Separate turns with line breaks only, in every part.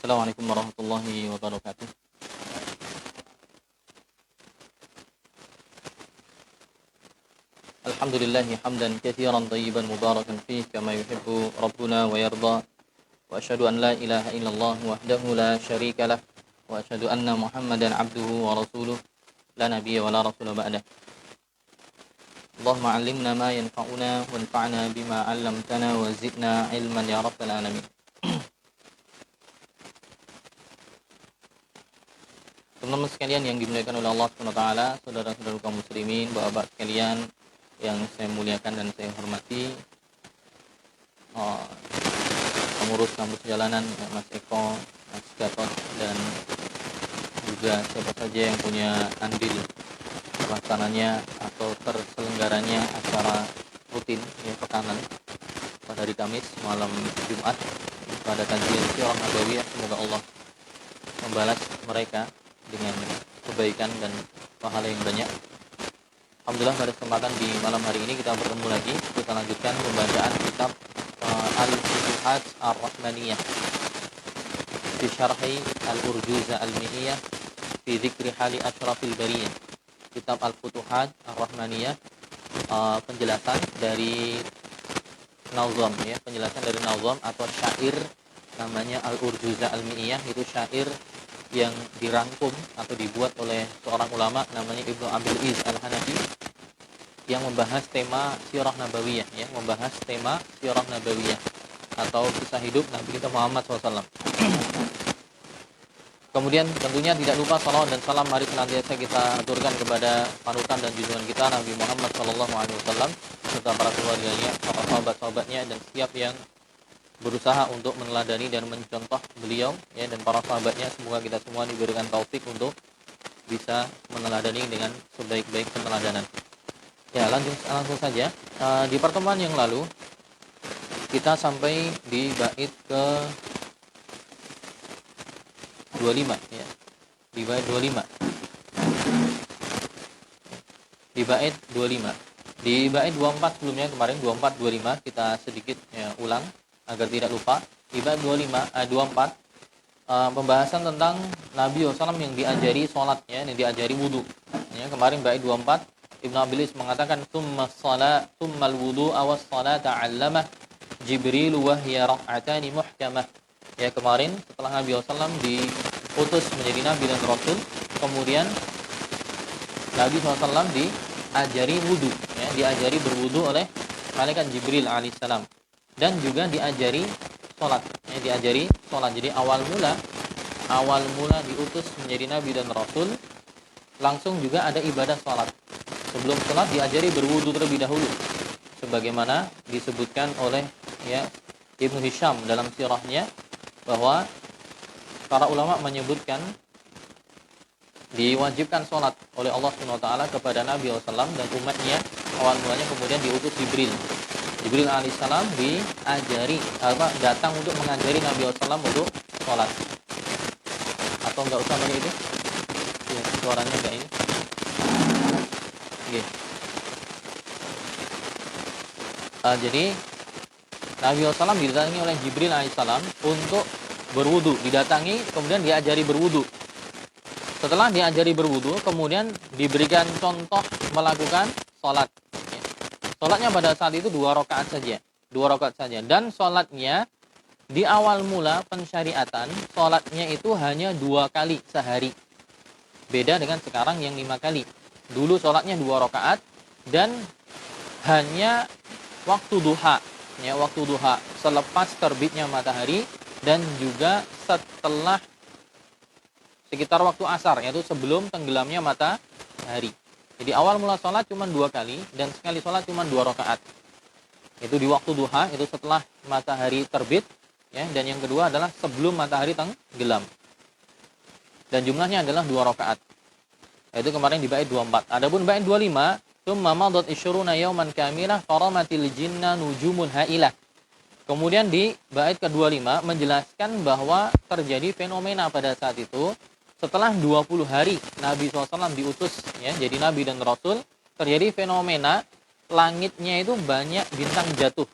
Assalamualaikum warahmatullahi wabarakatuh. Alhamdulillahi hamdan katsiran tayyiban mubarakan fihi kama yuhibbu rabbuna wa yarda. Wa asyhadu an la ilaha illallah wahdahu la syarika lah wa asyhadu anna Muhammadan abduhu wa rasuluh la nabiyya wa la rasula ba'dah. Allahumma 'allimna ma yanfa'una wanfa'na bima 'allamtana wa zidna ilman ya rabbal alamin. Teman-teman sekalian yang dimuliakan oleh Allah SWT, saudara-saudara kaum muslimin, bapak-bapak sekalian yang saya muliakan dan saya hormati, pengurus kampus jalanan, Mas Eko, Mas Gatot, dan juga siapa saja yang punya andil pelaksananya atau terselenggaranya acara rutin ya pekanan pada hari Kamis malam Jumat pada kajian Sirah Nabawiyah. Semoga Allah membalas mereka dengan kebaikan dan pahala yang banyak. Alhamdulillah pada kesempatan di malam hari ini kita bertemu lagi. Kita lanjutkan pembacaan kitab Al-Futuhat Ar-Rahmaniyah fi Syarhi Al-Urjuza Al-Mi'iyah fi Dzikri Hali Asyrafil Bariyah. Kitab Al-Futuhat Ar-Rahmaniyah, penjelasan dari nazam ya, penjelasan dari nazam atau syair namanya Al-Urjuza Al-Mi'iyah. Itu syair yang dirangkum atau dibuat oleh seorang ulama namanya Ibnu Abil Iz Al-Hanafi yang membahas tema Sirah Nabawiyah ya, membahas tema Sirah Nabawiyah atau kisah hidup Nabi kita Muhammad SAW. Kemudian tentunya tidak lupa salawat dan salam mari senantiasa kita aturkan kepada panutan dan junjungan kita Nabi Muhammad SAW serta para keluarganya, para sahabat-sahabatnya dan setiap yang berusaha untuk meneladani dan mencontoh beliau ya dan para sahabatnya. Semoga kita semua diberikan taufik untuk bisa meneladani dengan sebaik-baik peneladanan. Ya, langsung saja. Di pertemuan yang lalu kita sampai di bait ke 25 ya. Di bait 25. Di bait 25. Di bait 24 sebelumnya kemarin 24 25 kita sedikit ya, ulang agar tidak lupa. Di bait 24 pembahasan tentang Nabi SAW yang diajari sholat ya, yang diajari wudu ya. Kemarin bait 24 Ibnu Abilis mengatakan tsummal wudu awas salata 'allamah Jibril wa hiya rak'atani muhkamah ya. Kemarin setelah Nabi SAW diutus menjadi Nabi dan Rasul, kemudian Nabi SAW diajari wudu ya, diajari berwudu oleh malaikat Jibril alaihissalam. Dan juga diajari sholat ya, diajari sholat. Jadi awal mula diutus menjadi Nabi dan Rasul, langsung juga ada ibadah sholat. Sebelum sholat diajari berwudu terlebih dahulu, sebagaimana disebutkan oleh ya Ibnu Hisham dalam sirahnya, bahwa para ulama menyebutkan diwajibkan sholat oleh Allah SWT kepada Nabi SAW dan umatnya awal mulanya, kemudian diutus Jibril alaihissalam diajari datang untuk mengajari Nabi SAW untuk sholat. Atau enggak usah pakai itu ya, suaranya enggak ini okay. Jadi Nabi SAW didatangi oleh Jibril alaihissalam untuk berwudu, didatangi kemudian diajari berwudu. Setelah diajari berwudu kemudian diberikan contoh melakukan sholat. Sholatnya pada saat itu 2 rakaat saja. Dan sholatnya di awal mula pensyariatan, sholatnya itu hanya 2 kali sehari. Beda dengan sekarang yang 5 kali. Dulu sholatnya 2 rakaat dan hanya waktu duha. Ya, waktu duha selepas terbitnya matahari dan juga setelah sekitar waktu asar, yaitu sebelum tenggelamnya matahari. Jadi awal mula sholat cuma 2 kali dan sekali sholat cuma 2 rakaat. Itu di waktu duha, itu setelah matahari terbit ya, dan yang kedua adalah sebelum matahari tenggelam. Dan jumlahnya adalah 2 rakaat. Itu kemarin di bait 24. Adapun bait 25, tsumma madat isyruna yauman kamilah faramatil jinna nujumun hailah. Kemudian di bait ke-25 menjelaskan bahwa terjadi fenomena pada saat itu. Setelah 20 hari Nabi SAW diutus ya, jadi Nabi dan Rasul, terjadi fenomena langitnya itu banyak bintang jatuh.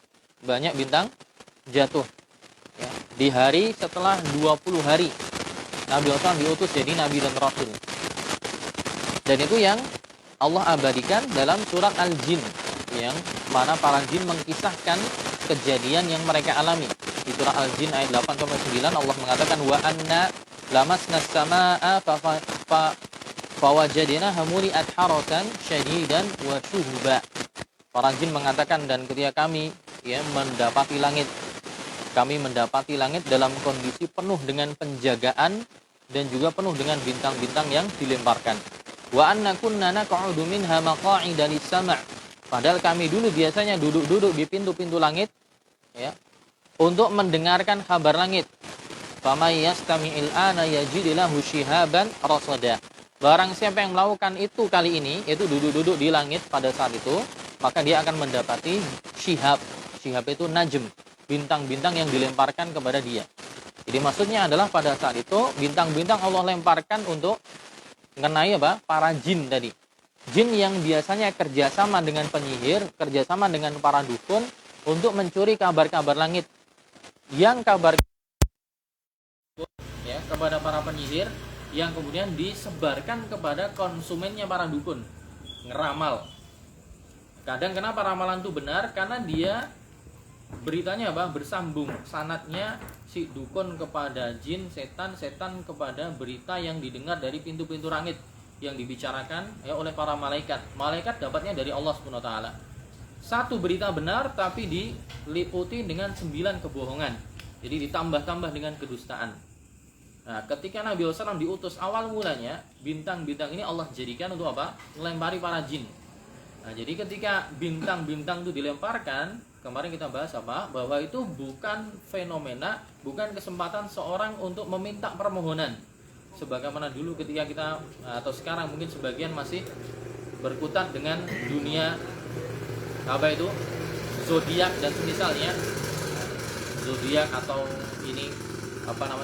Ya. di hari setelah 20 hari Nabi SAW diutus jadi Nabi dan Rasul. Dan itu yang Allah abadikan dalam surat Al-Jin, yang mana para jin mengkisahkan kejadian yang mereka alami. Di surah Al-Jin ayat 8-9 Allah mengatakan wa anna lamasna as-samaa'a fawajadnaha muli'at harasan syadidan wa syuhuba. Para jin mengatakan, dan ketika kami mendapati langit, kami mendapati langit dalam kondisi penuh dengan penjagaan dan juga penuh dengan bintang-bintang yang dilemparkan. Wa anna kunna naq'udu minha maq'ida lis-sam'. Padahal kami dulu biasanya duduk-duduk di pintu-pintu langit ya untuk mendengarkan kabar langit. Famay yastami'il ana yajid lahu shihaban rasada. Barang siapa yang melakukan itu kali ini, yaitu duduk-duduk di langit pada saat itu, maka dia akan mendapati shihab. Shihab itu najm, bintang-bintang yang dilemparkan kepada dia. Jadi maksudnya adalah pada saat itu bintang-bintang Allah lemparkan untuk mengenai para jin tadi. Jin yang biasanya kerjasama dengan penyihir, kerjasama dengan para dukun untuk mencuri kabar-kabar langit. Yang kabar kepada para penyihir yang kemudian disebarkan kepada konsumennya para dukun. Ngeramal. Kadang kenapa ramalan itu benar? Karena dia beritanya bersambung, sanadnya si dukun kepada jin, setan kepada berita yang didengar dari pintu-pintu langit yang dibicarakan oleh para malaikat. Malaikat dapatnya dari Allah Subhanahu wa taala. Satu berita benar tapi diliputi dengan 9 kebohongan. Jadi ditambah-tambah dengan kedustaan. Nah, ketika Nabi SAW diutus awal mulanya, bintang-bintang ini Allah jadikan untuk apa? Melempari para jin. Nah, jadi ketika bintang-bintang itu dilemparkan, kemarin kita bahas bahwa itu bukan fenomena, bukan kesempatan seorang untuk meminta permohonan. Sebagaimana dulu ketika kita, atau sekarang mungkin sebagian masih berkutat dengan dunia zodiak dan semisalnya. Zodiak atau ini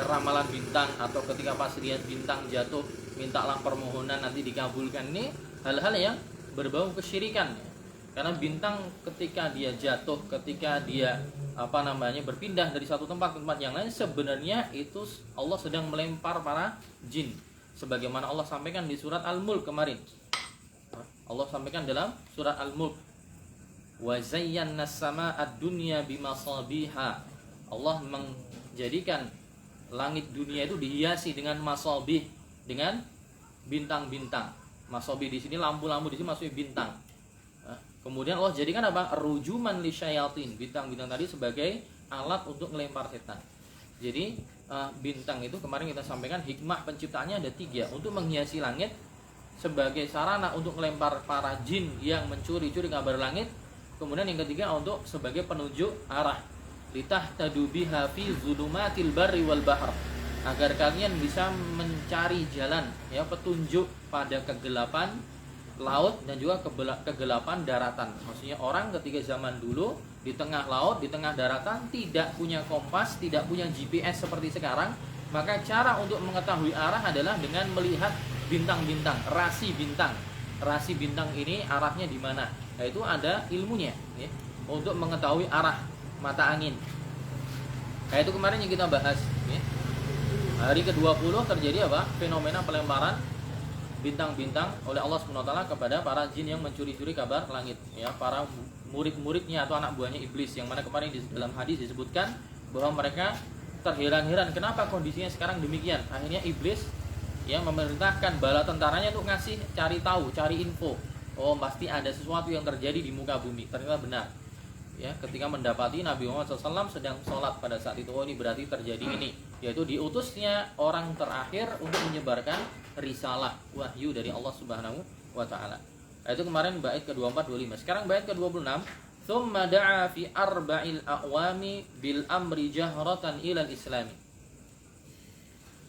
ramalan bintang, atau ketika pas lihat bintang jatuh mintalah permohonan nanti dikabulkan. Ini hal-hal yang berbau kesyirikan. Karena bintang ketika dia jatuh, ketika dia berpindah dari satu tempat ke tempat yang lain, sebenarnya itu Allah sedang melempar para jin. Sebagaimana Allah sampaikan di surat Al-Mulk kemarin. Allah sampaikan dalam surat Al-Mulk, wa zayyana as-samaa'a ad-dunya bimasabiha. Allah menjadikan langit dunia itu dihiasi dengan masabih, dengan bintang-bintang. Masabih di sini lampu-lampu, di sini maksudnya bintang. Kemudian Allah jadikan rujuman lisyayatin, bintang-bintang tadi sebagai alat untuk melempar setan. Jadi bintang itu kemarin kita sampaikan hikmah penciptaannya ada 3, untuk menghiasi langit sebagai sarana untuk melempar para jin yang mencuri-curi kabar langit. Kemudian yang ketiga untuk sebagai penunjuk arah, litahtadu biha fi zulumatil barri wal bahr, agar kalian bisa mencari jalan petunjuk pada kegelapan laut dan juga kegelapan daratan. Maksudnya orang ketika zaman dulu di tengah laut, di tengah daratan, tidak punya kompas, tidak punya GPS seperti sekarang, maka cara untuk mengetahui arah adalah dengan melihat bintang-bintang, rasi bintang. Rasi bintang ini arahnya di mana? Nah, itu ada ilmunya untuk mengetahui arah mata angin. Nah, itu kemarin yang kita bahas. Hari ke-20 terjadi fenomena pelemparan bintang-bintang oleh Allah Subhanahu wa taala kepada para jin yang mencuri-curi kabar langit, para murid-muridnya atau anak buahnya iblis, yang mana kemarin di dalam hadis disebutkan bahwa mereka terheran-heran kenapa kondisinya sekarang demikian. Akhirnya iblis yang memerintahkan bala tentaranya untuk cari tahu, cari info. Oh, pasti ada sesuatu yang terjadi di muka bumi. Ternyata benar. Ketika mendapati Nabi Muhammad SAW sedang sholat pada saat itu, ini berarti terjadi ini, yaitu diutusnya orang terakhir untuk menyebarkan risalah wahyu dari Allah Subhanahu wa taala. Itu kemarin bait ke-24-25. Sekarang bait ke-26, tsumma da'a fi arba'il aqwami bil amri jahratan ila al-islami.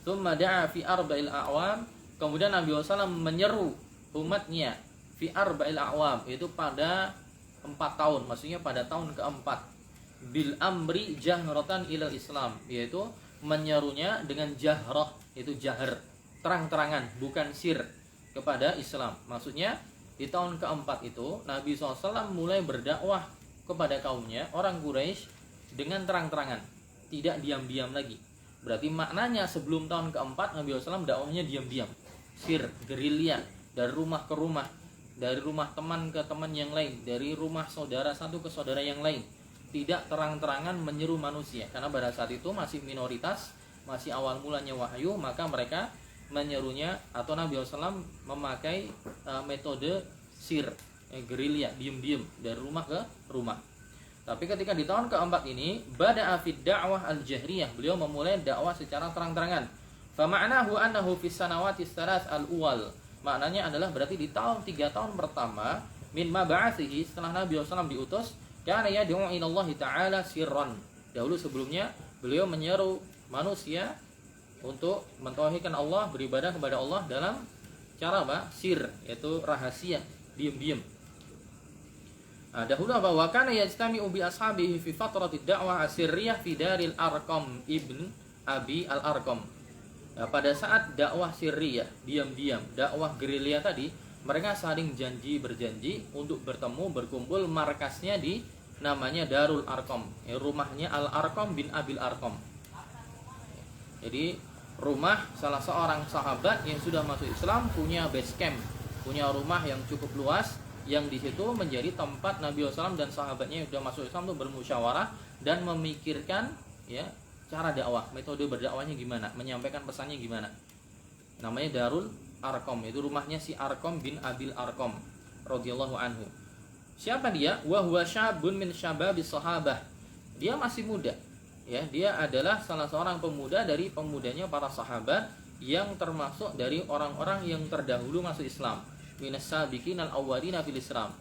Tsumma da'a fi arba'il aqwam, kemudian Nabi SAW menyeru umatnya fi arba'il aqwam, itu pada 4 tahun, maksudnya pada tahun keempat, bil amri jahratan ilal Islam, yaitu menyerunya dengan jahrah, itu jahr, terang-terangan, bukan sir, kepada Islam. Maksudnya di tahun keempat itu Nabi SAW mulai berdakwah kepada kaumnya, orang Quraisy, dengan terang-terangan. tidak diam-diam lagi. Berarti maknanya sebelum tahun keempat Nabi SAW dakwahnya diam-diam, sir, gerilya, dari rumah ke rumah, dari rumah teman ke teman yang lain, dari rumah saudara satu ke saudara yang lain. Tidak terang-terangan menyeru manusia, karena pada saat itu masih minoritas, masih awal mulanya wahyu, maka mereka menyerunya atau Nabi SAW memakai metode sir, gerilya, diam-diam dari rumah ke rumah. Tapi ketika di tahun keempat ini, bada'a fid da'wah al-jahriyah, beliau memulai dakwah secara terang-terangan. Fa ma'nahu annahu fis sanawati tsalath al-awwal. Maknanya adalah berarti di tahun 3 tahun pertama min mab'atsihi, setelah Nabi SAW diutus, kana yad'u ila Allah taala sirran. Dahulu sebelumnya beliau menyeru manusia untuk mentauhidkan Allah, beribadah kepada Allah dalam cara apa? Sir, yaitu rahasia, diam-diam. Dahulu apa? Wa kana yajtami'u bi ashabihi fi fatratid da'wah asirriyah fi Daril Arqam ibn Abi Al-Arqam. Pada saat dakwah sirriyah, diam-diam, dakwah gerilya tadi, mereka saling berjanji untuk bertemu, berkumpul, markasnya di namanya Darul Arqam, rumahnya Al-Arqam bin Abil Arqam. Jadi rumah salah seorang sahabat yang sudah masuk Islam, punya base camp, punya rumah yang cukup luas, yang di situ menjadi tempat Nabi SAW dan sahabatnya yang sudah masuk Islam itu bermusyawarah dan memikirkan ya cara dakwah, metode berdakwahnya gimana, menyampaikan pesannya gimana. Namanya Darul Arqam, itu rumahnya si Arqam bin Abil Arqam radhiyallahu anhu. Siapa dia? Wa huwa syabun min syababis sahabah. Dia masih muda. Ya, dia adalah salah seorang pemuda dari pemudanya para sahabat yang termasuk dari orang-orang yang terdahulu masuk Islam. Minas sabiqin al-awwalina fil Islam.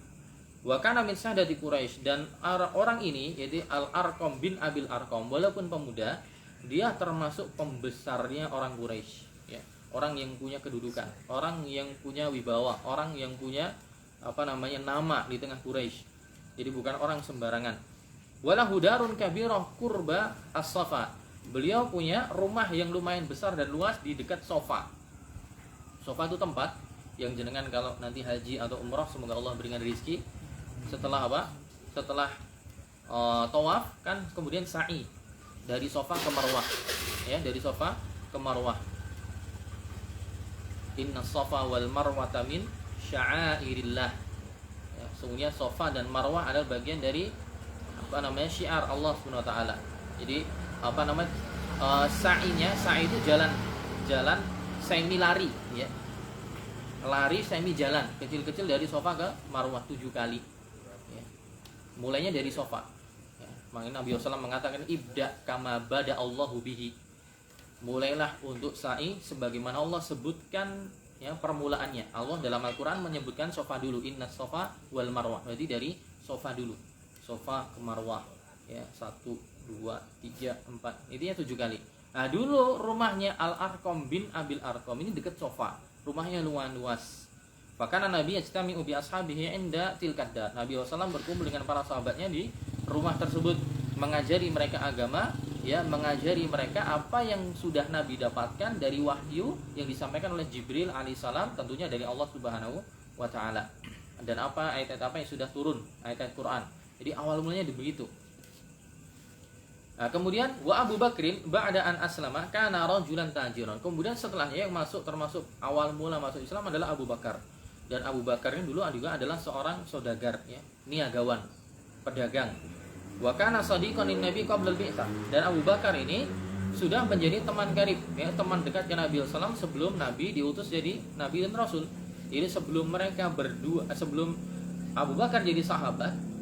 Wa kana min sadati Quraisy, dan orang ini yaitu Al-Arqam bin Abil Arqam walaupun pemuda, dia termasuk pembesarnya orang Quraisy, ya. Orang yang punya kedudukan, orang yang punya wibawa, orang yang punya nama di tengah Quraisy. Jadi bukan orang sembarangan. Walahu darun kabirah qurba as-Safa. Beliau punya rumah yang lumayan besar dan luas di dekat Safa. Safa itu tempat yang jenengan kalau nanti haji atau umrah, semoga Allah berikan rezeki, setelah setelah tawaf kan kemudian sa'i dari Safa ke Marwah, ya, dari Safa ke Marwah. Inna Safa wal Marwata min sya'airillah, ya, sungguhnya Safa dan Marwah adalah bagian dari syiar Allah Subhanahu wa taala. Jadi sa'inya, sa'i itu jalan semi lari, ya. Lari semi jalan kecil-kecil dari Safa ke Marwah 7 kali, ya. Mulainya dari Safa, ya. Makanya Nabi SAW mengatakan ibda kama bada Allahu bihi, mulailah untuk sa'i sebagaimana Allah sebutkan, ya, permulaannya. Allah dalam Al-Quran menyebutkan Safa dulu, inna Safa wal Marwah, berarti dari Safa dulu, Safa ke Marwah, ya, 1, 2, 3, 4, intinya 7 kali. Nah dulu rumahnya Al-Arqam bin Abil Arqam ini dekat Safa, rumahnya luas. Bahkan Nabi yajtami'u bi ashabihi inda tilkad dar. Nabi SAW berkumpul dengan para sahabatnya di rumah tersebut, mengajari mereka agama, ya, mengajari mereka apa yang sudah Nabi dapatkan dari wahyu yang disampaikan oleh Jibril alaihissalam, tentunya dari Allah Subhanahu wa taala. Dan ayat-ayat apa yang sudah turun, ayat-ayat Quran. Jadi awal mulanya begitu. Nah, kemudian wa Abu Bakrin ba'da an aslama kana rajulan tajiran. Kemudian setelahnya yang termasuk awal mula masuk Islam adalah Abu Bakar. Dan Abu Bakar ini dulu juga adalah seorang saudagar, ya, niagawan, pedagang. Wa kana sadiqan lin Nabi qabla al-bi'tsah. Dan Abu Bakar ini sudah menjadi teman karib, ya, teman dekat Nabi sallallahu sebelum Nabi diutus jadi nabi dan rasul. Jadi sebelum mereka berdua, sebelum Abu Bakar jadi sahabat,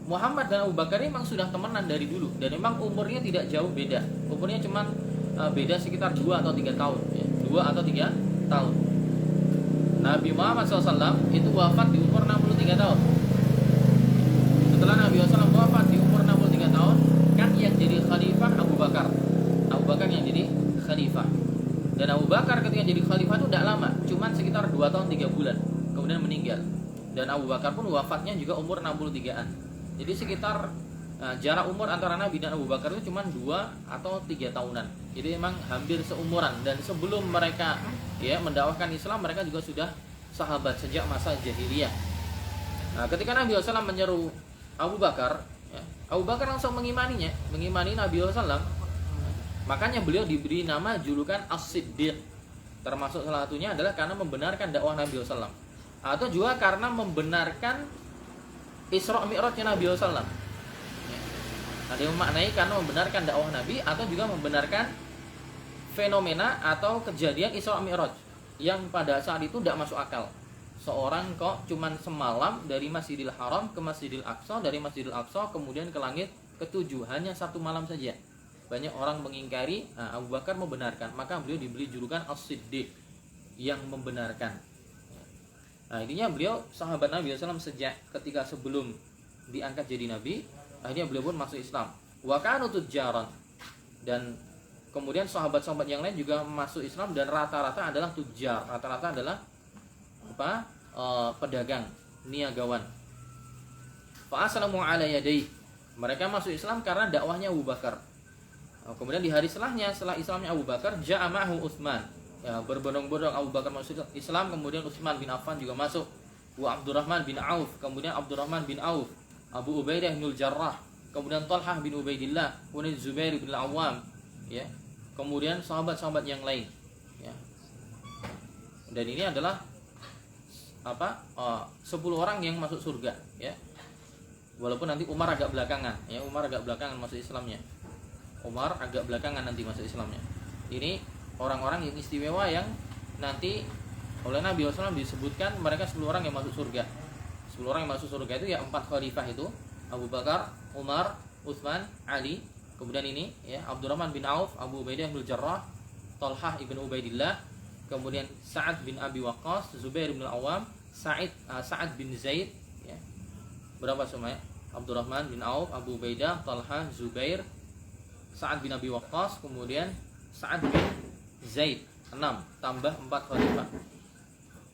Muhammad dan Abu Bakar memang sudah temenan dari dulu, dan memang umurnya tidak jauh beda. Umurnya cuma beda sekitar 2 atau 3 tahun, ya. 2 atau 3 tahun. Nabi Muhammad SAW itu wafat di umur 63 tahun. Setelah Nabi SAW wafat di umur 63 tahun, kan yang jadi khalifah Abu Bakar. Abu Bakar yang jadi khalifah. Dan Abu Bakar ketika jadi khalifah itu tidak lama, cuma sekitar 2 tahun 3 bulan, kemudian meninggal. Dan Abu Bakar pun wafatnya juga umur 63-an. Jadi sekitar jarak umur antara Nabi dan Abu Bakar itu cuma 2 atau 3 tahunan. Jadi memang hampir seumuran. Dan sebelum mereka, ya, mendakwahkan Islam, mereka juga sudah sahabat sejak masa jahiliyah. Nah, ketika Nabi SAW menyeru Abu Bakar, Ya. Abu Bakar langsung mengimani Nabi SAW. Makanya beliau diberi nama julukan As-Siddiq. Termasuk salah satunya adalah karena membenarkan dakwah Nabi SAW, atau juga karena membenarkan Isra Mi'rajnya Nabi SAW. Ya. Ada yang memaknai karena membenarkan dakwah Nabi, atau juga membenarkan fenomena atau kejadian Isra Mi'raj yang pada saat itu tidak masuk akal. Seorang kok cuman semalam dari Masjidil Haram ke Masjidil Aqsa, dari Masjidil Aqsa kemudian ke langit ketujuh, hanya satu malam saja. Banyak orang mengingkari, Abu Bakar membenarkan, maka beliau diberi julukan As-Siddiq, yang membenarkan. Nah, intinya beliau sahabat Nabi SAW sejak ketika sebelum diangkat jadi Nabi, akhirnya beliau pun masuk Islam. Wa kanu tujjaran, dan kemudian sahabat-sahabat yang lain juga masuk Islam, dan rata-rata adalah tujjar, rata-rata adalah pedagang, niagawan. Fa aslamu ala yadayhi, mereka masuk Islam karena dakwahnya Abu Bakar. Kemudian di hari setelahnya, setelah Islamnya Abu Bakar, ja'amahu Utsman. Ya, berbondong-bondong Abu Bakar masuk Islam, kemudian Utsman bin Affan juga masuk. Wa Abdurrahman bin Auf, kemudian Abdurrahman bin Auf, Abu Ubaidah bin Jarrah, kemudian Talhah bin Ubaidillah, kemudian Zubair bin Al-Awwam, ya. Kemudian sahabat-sahabat yang lain, ya. Dan ini adalah 10 orang yang masuk surga, ya. Walaupun nanti Umar agak belakangan, ya, Umar agak belakangan masuk Islamnya. Umar agak belakangan nanti masuk Islamnya. Ini orang-orang yang istimewa yang nanti oleh Nabi SAW disebutkan mereka 10 orang yang masuk surga. 10 orang yang masuk surga itu ya 4 khalifah itu, Abu Bakar, Umar, Utsman, Ali. Kemudian ini ya Abdurrahman bin Auf, Abu Ubaidah bin Jarrah, Talhah ibn Ubaidillah, kemudian Sa'ad bin Abi Waqqas, Zubair bin Al-Awwam, Sa'ad bin Zaid, ya. Berapa semuanya? Abdurrahman bin Auf, Abu Ubaidah, Talhah, Zubair, Sa'ad bin Abi Waqqas, kemudian Sa'ad bin Zaid, 6 tambah 4 khalifah.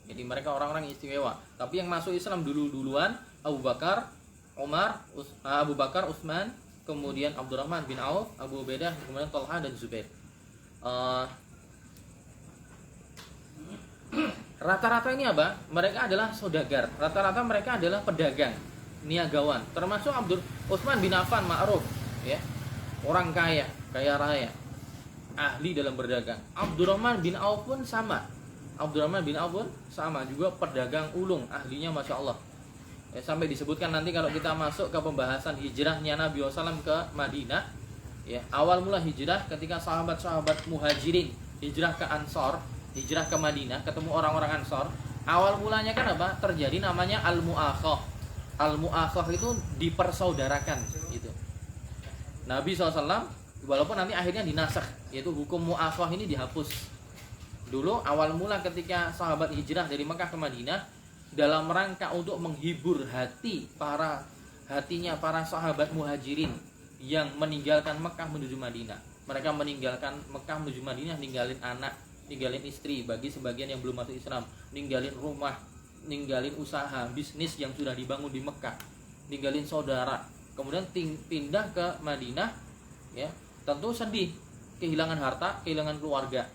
Jadi mereka orang-orang istimewa. Tapi yang masuk Islam duluan Abu Bakar, Umar, Abu Bakar, Utsman, kemudian Abdurrahman bin Auf, Abu Ubaidah, kemudian Talha dan Zubair. Rata-rata ini apa? Mereka adalah saudagar. Rata-rata mereka adalah pedagang, niagawan. Termasuk Utsman bin Affan, ma'ruf, ya. Orang kaya raya, ahli dalam berdagang. Abdurrahman bin Auf pun sama. Abdurrahman bin Auf pun sama juga pedagang ulung, ahlinya Masya Allah. Ya, sampai disebutkan nanti kalau kita masuk ke pembahasan hijrahnya Nabi SAW ke Madinah, ya, awal mula hijrah ketika sahabat-sahabat muhajirin hijrah ke Ansor, hijrah ke Madinah, ketemu orang-orang Ansor. Awal mulanya kan apa? Terjadi namanya al-mu'akhah. Al-mu'akhah itu dipersaudarakan gitu. Nabi SAW, walaupun nanti akhirnya dinasakh, yaitu hukum mu'akhah ini dihapus. Dulu awal mula ketika sahabat hijrah dari Mekah ke Madinah, dalam rangka untuk menghibur hatinya para sahabat muhajirin yang meninggalkan Mekah menuju Madinah. Mereka meninggalkan Mekah menuju Madinah, ninggalin anak, ninggalin istri, bagi sebagian yang belum masuk Islam, ninggalin rumah, ninggalin usaha, bisnis yang sudah dibangun di Mekah, ninggalin saudara, kemudian pindah ke Madinah, ya, tentu sedih, kehilangan harta, kehilangan keluarga.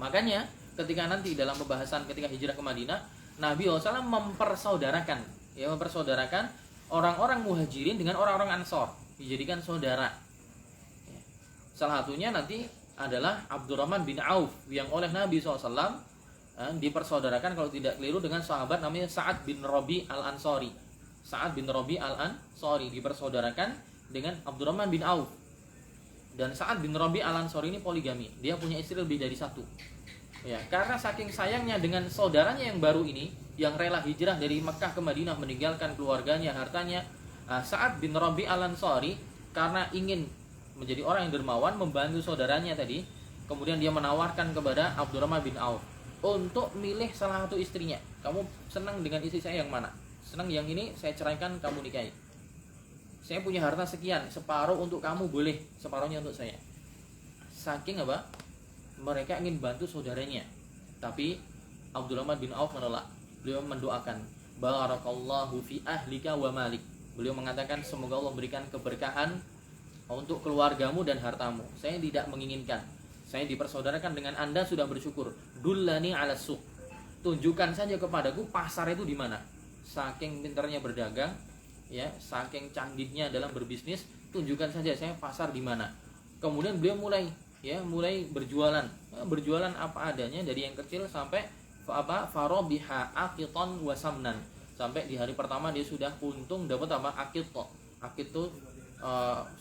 Makanya ketika nanti dalam pembahasan ketika hijrah ke Madinah, Nabi SAW mempersaudarakan orang-orang muhajirin dengan orang-orang Ansor, dijadikan saudara. Salah satunya nanti adalah Abdurrahman bin Auf yang oleh Nabi SAW dipersaudarakan kalau tidak keliru dengan sahabat namanya Sa'ad bin Rabi al-Ansori. Sa'ad bin Rabi al-Ansori dipersaudarakan dengan Abdurrahman bin Auf. Dan Sa'ad bin Rabi al-Ansori ini poligami, dia punya istri lebih dari satu. Ya, karena saking sayangnya dengan saudaranya yang baru ini, yang rela hijrah dari Mekah ke Madinah meninggalkan keluarganya, hartanya, Sa'ad bin Rabi al-Ansori karena ingin menjadi orang yang dermawan, membantu saudaranya tadi, kemudian dia menawarkan kepada Abdurrahman bin Auf untuk milih salah satu istrinya. Kamu senang dengan istri saya yang mana? Senang yang ini, saya ceraikan, kamu nikahi. Saya punya harta sekian, separuh untuk kamu boleh, separuhnya untuk saya. Saking apa? Mereka ingin bantu saudaranya. Tapi Abdurrahman bin Auf menolak. Beliau mendoakan, barakallahu fi ahlika wa malik. Beliau mengatakan semoga Allah berikan keberkahan untuk keluargamu dan hartamu. Saya tidak menginginkan. Saya dipersaudarakan dengan Anda sudah bersyukur. Dullani ala suq. Tunjukkan saja kepadaku pasar itu di mana. Saking pintarnya berdagang, ya, saking canggihnya dalam berbisnis, tunjukkan saja saya pasar di mana. Kemudian beliau mulai berjualan. Berjualan apa adanya dari yang kecil sampai farobiha aqiton wasamnan. Sampai di hari pertama dia sudah untung dapat apa? Aqito. Aqito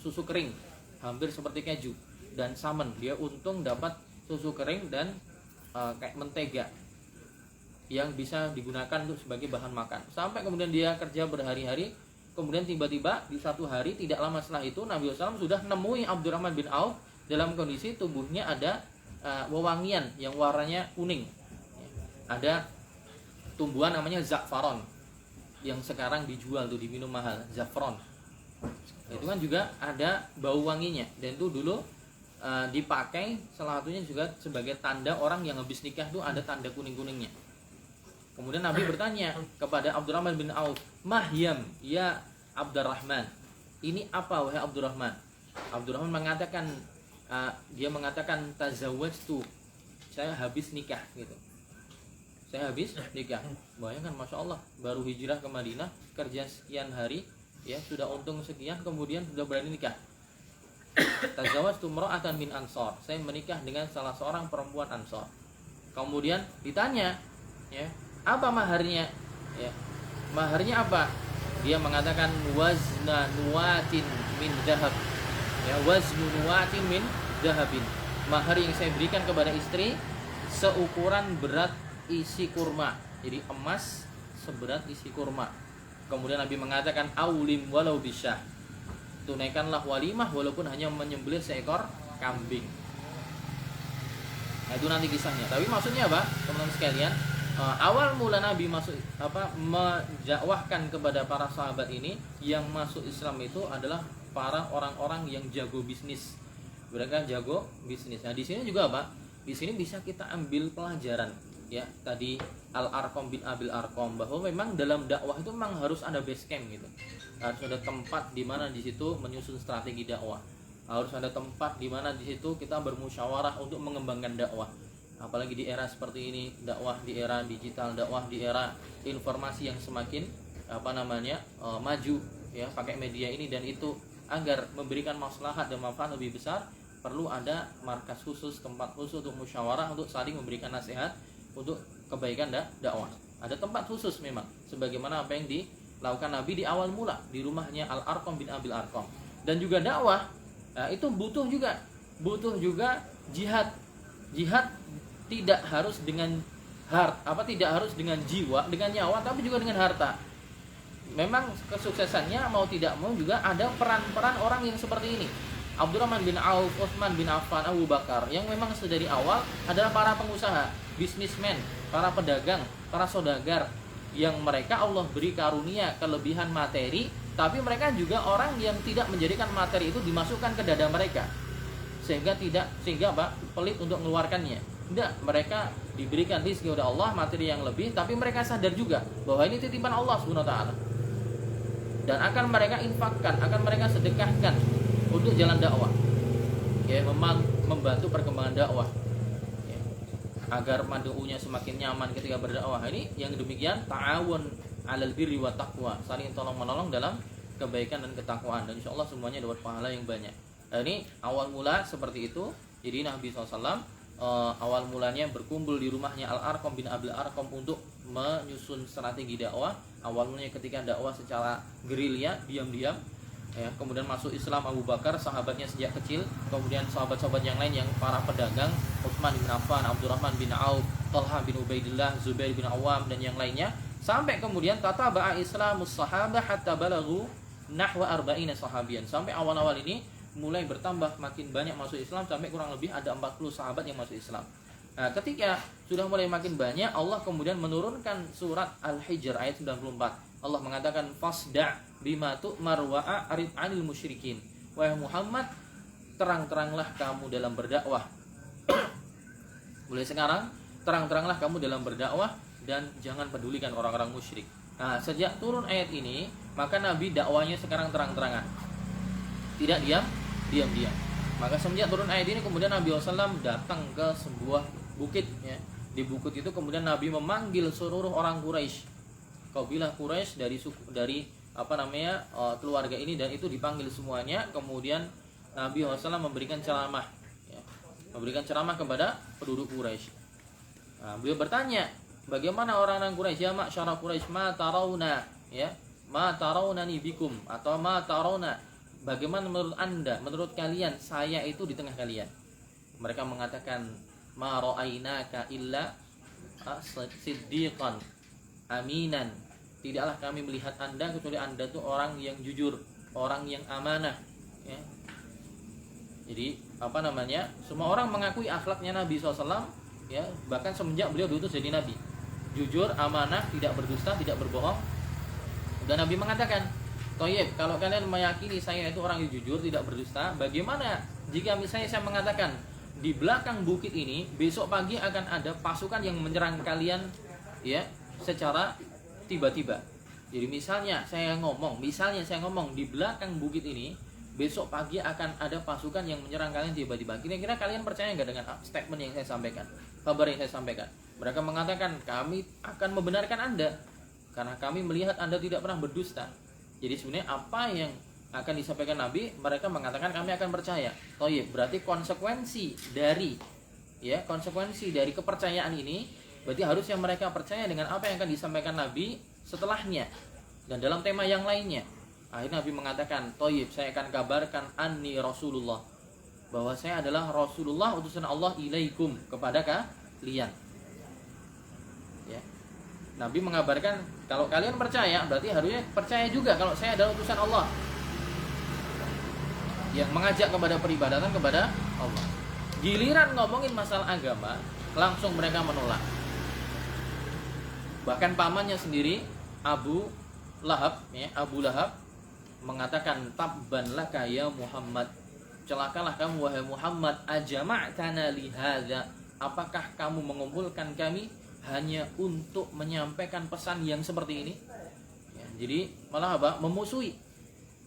susu kering, hampir seperti keju, dan samen. Dia untung dapat susu kering dan kayak mentega yang bisa digunakan untuk sebagai bahan makan. Sampai kemudian dia kerja berhari-hari. Kemudian tiba-tiba di satu hari tidak lama setelah itu Nabi SAW sudah nemui Abdurrahman bin Auf dalam kondisi tubuhnya ada wewangian yang warnanya kuning. Ada tumbuhan namanya za'faron yang sekarang dijual tuh, diminum mahal, za'fron. Itu kan juga ada bau wanginya, dan itu dulu dipakai salah satunya juga sebagai tanda orang yang habis nikah tuh ada tanda kuning-kuningnya. Kemudian Nabi bertanya kepada Abdurrahman bin Auf, "Mahyam ya Abdurrahman, ini apa wahai Abdurrahman?" Abdurrahman mengatakan dia mengatakan tazawwajtu, saya habis nikah gitu. Saya habis nikah. Bayangkan, Masya Allah, baru hijrah ke Madinah, kerja sekian hari, ya sudah untung sekian, kemudian sudah berani nikah. Tazawwajtu imra'atan min Ansor, saya menikah dengan salah seorang perempuan Ansor. Kemudian ditanya, ya, apa maharnya? Ya, maharnya apa? Dia mengatakan wazna nuwatin min zahab. Ya, waznu nuwatin min zahabin. Mahar yang saya berikan kepada istri seukuran berat isi kurma. Jadi emas seberat isi kurma. Kemudian Nabi mengatakan aulim walau bisyah, tunaikanlah walimah walaupun hanya menyembelih seekor kambing. Nah, itu nanti kisahnya. Tapi maksudnya apa, teman-teman sekalian? Awal mula Nabi mendakwahkan kepada para sahabat ini yang masuk Islam itu adalah para orang-orang yang jago bisnis. Mereka jago bisnis. Nah, di sini juga apa? Di sini bisa kita ambil pelajaran. Ya, tadi Al-Arqam bin Abil Arqam, bahwa memang dalam dakwah itu memang harus ada base camp gitu. Harus ada tempat di mana di situ menyusun strategi dakwah. Harus ada tempat di mana di situ kita bermusyawarah untuk mengembangkan dakwah. Apalagi di era seperti ini, dakwah di era digital, dakwah di era informasi yang semakin maju, ya, pakai media ini dan itu, agar memberikan maslahat dan manfaat lebih besar, perlu ada markas khusus, tempat khusus untuk musyawarah, untuk saling memberikan nasihat untuk kebaikan dakwah. Ada tempat khusus memang, sebagaimana apa yang dilakukan Nabi di awal mula di rumahnya Al-Arqam bin Abil Arqam. Dan juga dakwah itu butuh juga jihad. Jihad tidak harus dengan tidak harus dengan jiwa, dengan nyawa, tapi juga dengan harta. Memang kesuksesannya mau tidak mau juga ada peran-peran orang yang seperti ini. Abdurrahman bin Auf, Utsman bin Affan, Abu Bakar, yang memang sedari awal adalah para pengusaha, bisnismen, para pedagang, para saudagar, yang mereka Allah beri karunia kelebihan materi, tapi mereka juga orang yang tidak menjadikan materi itu dimasukkan ke dada mereka, sehingga pelit untuk mengeluarkannya. Tidak, mereka diberikan rezeki oleh Allah, materi yang lebih, tapi mereka sadar juga bahwa ini titipan Allah Subhanahu wa taala. Dan akan mereka infakkan, akan mereka sedekahkan untuk jalan dakwah, ya, membantu perkembangan dakwah, ya, agar mad'unya semakin nyaman ketika berdakwah. Ini yang demikian ta'awun 'alal birri wa taqwa, saling tolong menolong dalam kebaikan dan ketakwaan, dan insyaallah semuanya dapat pahala yang banyak. Nah, ini awal mula seperti itu. Jadi Nabi SAW awal mulanya berkumpul di rumahnya Al-Arqam bin Abil Arqam untuk menyusun strategi dakwah. Awal mulanya ketika dakwah secara gerilya, diam-diam, ya, kemudian masuk Islam Abu Bakar, sahabatnya sejak kecil, kemudian sahabat-sahabat yang lain yang para pedagang, Utsman bin Affan, Abdurrahman bin Auf, Talha bin Ubaidillah, Zubair bin Awam, dan yang lainnya, sampai kemudian tataba'a Islamus sahabah hatta balaghu nahwa arba'ina sahabian. Sampai awal-awal ini mulai bertambah, makin banyak masuk Islam, sampai kurang lebih ada 40 sahabat yang masuk Islam. Nah, ketika sudah mulai makin banyak, Allah kemudian menurunkan surat Al-Hijr ayat 94. Allah mengatakan fasda' bima tu'mar wa a'rid 'anil musyrikin. Wahai Muhammad, terang-teranglah kamu dalam berdakwah. Mulai sekarang terang-teranglah kamu dalam berdakwah dan jangan pedulikan orang-orang musyrik. Nah, sejak turun ayat ini, maka Nabi dakwanya sekarang terang-terangan, tidak diam-diam. Maka semenjak turun ayat ini, kemudian Nabi SAW datang ke sebuah bukit, ya. Di bukit itu kemudian Nabi memanggil seluruh orang Quraisy, kabilah Quraisy dari keluarga ini, dan itu dipanggil semuanya. Kemudian Nabi SAW memberikan ceramah, ya, memberikan ceramah kepada penduduk Quraisy. Nah, beliau bertanya, bagaimana orang-orang Quraisy, ya ma'syara Quraisy, ma tarawna, ya, ma tarawnani bikum, atau ma tarawna, bagaimana menurut Anda, menurut kalian saya itu di tengah kalian. Mereka mengatakan, ma ra'ainaka illa siddiqan aminan, tidaklah kami melihat Anda kecuali Anda itu orang yang jujur, orang yang amanah, ya. Jadi semua orang mengakui akhlaknya Nabi SAW, ya, bahkan semenjak beliau diutus jadi Nabi, jujur, amanah, tidak berdusta, tidak berbohong. Dan Nabi mengatakan, "Thayyib, kalau kalian meyakini saya itu orang yang jujur, tidak berdusta, bagaimana jika misalnya saya mengatakan di belakang bukit ini besok pagi akan ada pasukan yang menyerang kalian, ya, secara tiba-tiba." Jadi misalnya saya ngomong di belakang bukit ini besok pagi akan ada pasukan yang menyerang kalian tiba-tiba. Kira-kira kalian percaya nggak dengan statement yang saya sampaikan, kabar yang saya sampaikan? Mereka mengatakan, kami akan membenarkan Anda karena kami melihat Anda tidak pernah berdusta. Jadi sebenarnya apa yang akan disampaikan Nabi, mereka mengatakan kami akan percaya. Thayyib, berarti konsekuensi dari kepercayaan ini, berarti harusnya mereka percaya dengan apa yang akan disampaikan Nabi setelahnya dan dalam tema yang lainnya. Akhirnya Nabi mengatakan, "Thayyib, saya akan kabarkan anni Rasulullah, bahwa saya adalah Rasulullah, utusan Allah ilaikum, kepada kalian." Ya. Nabi mengabarkan, kalau kalian percaya, berarti harusnya percaya juga kalau saya adalah utusan Allah yang mengajak kepada peribadatan kepada Allah. Giliran ngomongin masalah agama, langsung mereka menolak. Bahkan pamannya sendiri, Abu Lahab, mengatakan, "Tabban laka ya Muhammad, celakalah kamu wahai Muhammad, ajama'tana li hadza, apakah kamu mengumpulkan kami hanya untuk menyampaikan pesan yang seperti ini?" Ya, jadi malah memusuhi,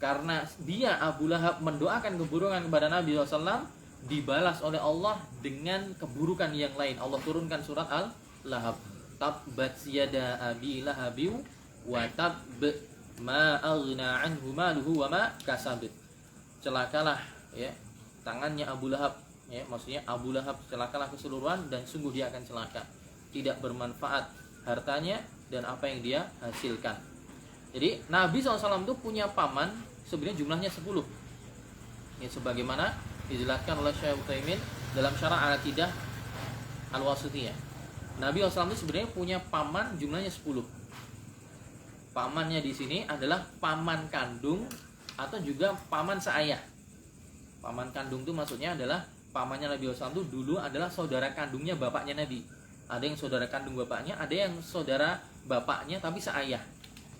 karena dia Abu Lahab mendoakan keburukan kepada Nabi SAW, dibalas oleh Allah dengan keburukan yang lain. Allah turunkan surat Al-Lahab, tabbat yada abi lahabiw wa tabb ma aghna anhu maluhu wa ma kasab. Celakalah, ya, tangannya Abu Lahab, ya, maksudnya Abu Lahab celakalah keseluruhan dan sungguh dia akan celaka, tidak bermanfaat hartanya dan apa yang dia hasilkan. Jadi Nabi SAW itu punya paman sebenarnya jumlahnya 10, ya, sebagaimana dijelaskan oleh Syekh Utsaimin dalam Syarah Al-Aqidah Al-Wasithiyah. Nabi SAW itu sebenarnya punya paman jumlahnya 10. Pamannya di sini adalah paman kandung atau juga paman seayah. Paman kandung itu maksudnya adalah pamannya Nabi SAW itu dulu adalah saudara kandungnya bapaknya Nabi. Ada yang saudara kandung bapaknya, ada yang saudara bapaknya tapi seayah.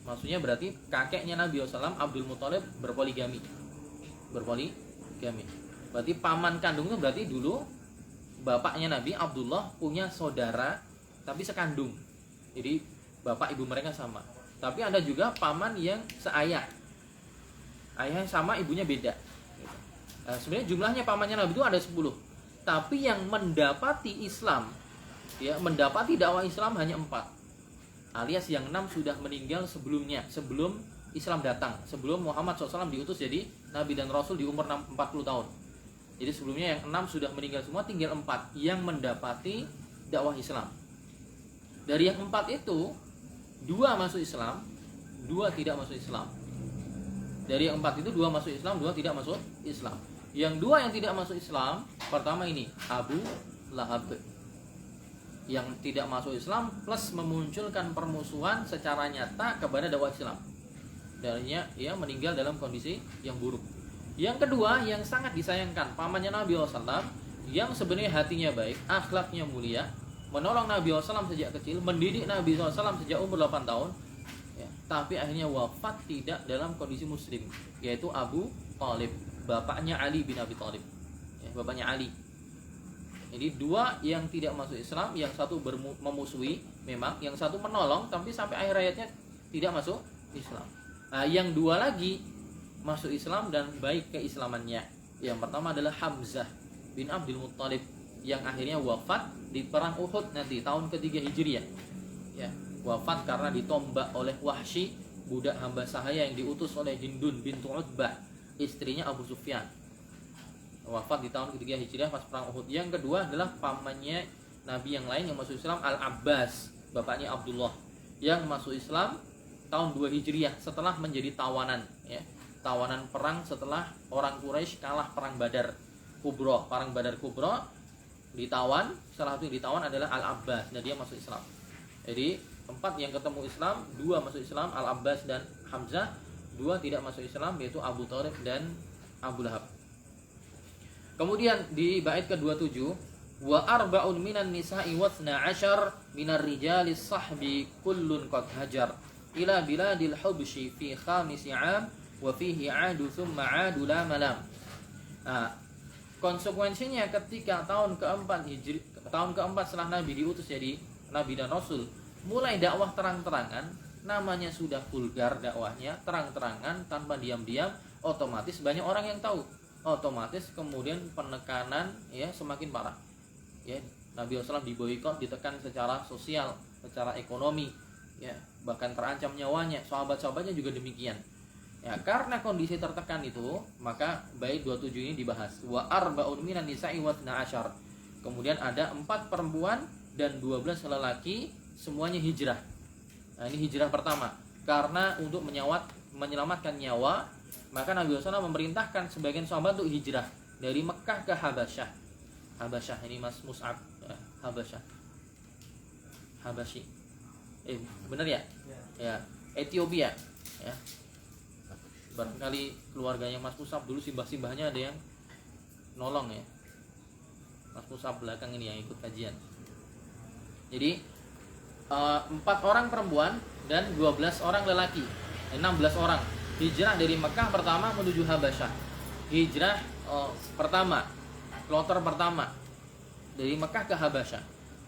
Maksudnya berarti kakeknya Nabi SAW, Abdul Muthalib, berpoligami. Berarti paman kandung itu berarti dulu bapaknya Nabi Abdullah punya saudara tapi sekandung. Jadi bapak ibu mereka sama. Tapi ada juga paman yang seayah, ayahnya sama, ibunya beda. Nah, sebenarnya jumlahnya pamannya Nabi itu ada 10. Tapi yang mendapati Islam, ya, mendapati dakwah Islam hanya 4. Alias yang 6 sudah meninggal sebelumnya, sebelum Islam datang, sebelum Muhammad SAW diutus jadi Nabi dan Rasul di umur 40 tahun. Jadi sebelumnya yang 6 sudah meninggal semua, tinggal 4 yang mendapati dakwah Islam. Dari yang 4 itu, 2 masuk Islam, 2 tidak masuk Islam. Dari yang 4 itu 2 masuk Islam, 2 tidak masuk Islam. Yang 2 yang tidak masuk Islam, pertama ini Abu Lahab, yang tidak masuk Islam plus memunculkan permusuhan secara nyata kepada dakwah Islam. Darinya ia meninggal dalam kondisi yang buruk. Yang kedua yang sangat disayangkan, pamannya Nabi SAW yang sebenarnya hatinya baik, akhlaknya mulia, menolong Nabi SAW sejak kecil, mendidik Nabi SAW sejak umur 8 tahun, ya, tapi akhirnya wafat tidak dalam kondisi muslim, yaitu Abu Thalib, bapaknya Ali bin Abi Thalib, ya, bapaknya Ali. Jadi 2 yang tidak masuk Islam, yang satu memusuhi memang, yang satu menolong, tapi sampai akhir hayatnya tidak masuk Islam. Nah, yang 2 lagi masuk Islam dan baik keislamannya. Yang pertama adalah Hamzah bin Abdul Muthalib, yang akhirnya wafat di perang Uhud nanti tahun ke-3 Hijriah. Ya, wafat karena ditombak oleh Wahsy budak hamba sahaya yang diutus oleh Hindun bintu Utbah, istrinya Abu Sufyan. Wafat di tahun ketiga Hijriah pas perang Uhud. Yang kedua adalah pamannya Nabi yang lain yang masuk Islam, Al-Abbas, bapaknya Abdullah, yang masuk Islam tahun 2 Hijriah setelah menjadi tawanan, ya. Tawanan perang setelah orang Quraisy kalah perang Badar Kubro, perang Badar Kubro, ditawan. Salah satu yang ditawan adalah Al-Abbas, dan dia masuk Islam. Jadi 4 yang ketemu Islam, 2 masuk Islam, Al-Abbas dan Hamzah. 2 tidak masuk Islam, yaitu Abu Thalib dan Abu Lahab. Kemudian di bait ke-27, wa arba'un minan nisa'i wa 12 minar rijalis sahbi kullun qad hajar ila biladil hubshi fi khamisi 'am wa fihi 'adu thumma 'adu la malam. Nah, konsekuensinya ketika tahun keempat setelah Nabi diutus jadi Nabi dan Rasul, mulai dakwah terang-terangan, namanya sudah vulgar dakwahnya, terang-terangan tanpa diam-diam, otomatis banyak orang yang tahu. Otomatis kemudian penekanan, ya, semakin parah. Ya, Nabi SAW diboikot, ditekan secara sosial, secara ekonomi, ya, bahkan terancam nyawanya. Sahabat-sahabatnya juga demikian. Ya, karena kondisi tertekan itu, maka bait 27 ini dibahas. Wa arba'un minan nisa'i wa 12. Kemudian ada 4 perempuan dan 12 lelaki, semuanya hijrah. Nah, ini hijrah pertama. Karena untuk menyelamatkan nyawa, maka Nabi SAW memerintahkan sebagian sahabat untuk hijrah dari Mekah ke Habasyah. Habasyah ini Mas Mus'ab, ya, Habasyah. Habasyi. Benar ya? Ya, Ethiopia, ya. Barangkali keluarganya Mas Mus'ab dulu simbah-simbahnya ada yang nolong, ya. Mas Mus'ab belakang ini yang ikut kajian. Jadi 4 orang perempuan dan 12 orang lelaki, 16 orang hijrah dari Mekah pertama menuju Habasyah. Hijrah pertama, kloter pertama dari Mekah ke Habasyah.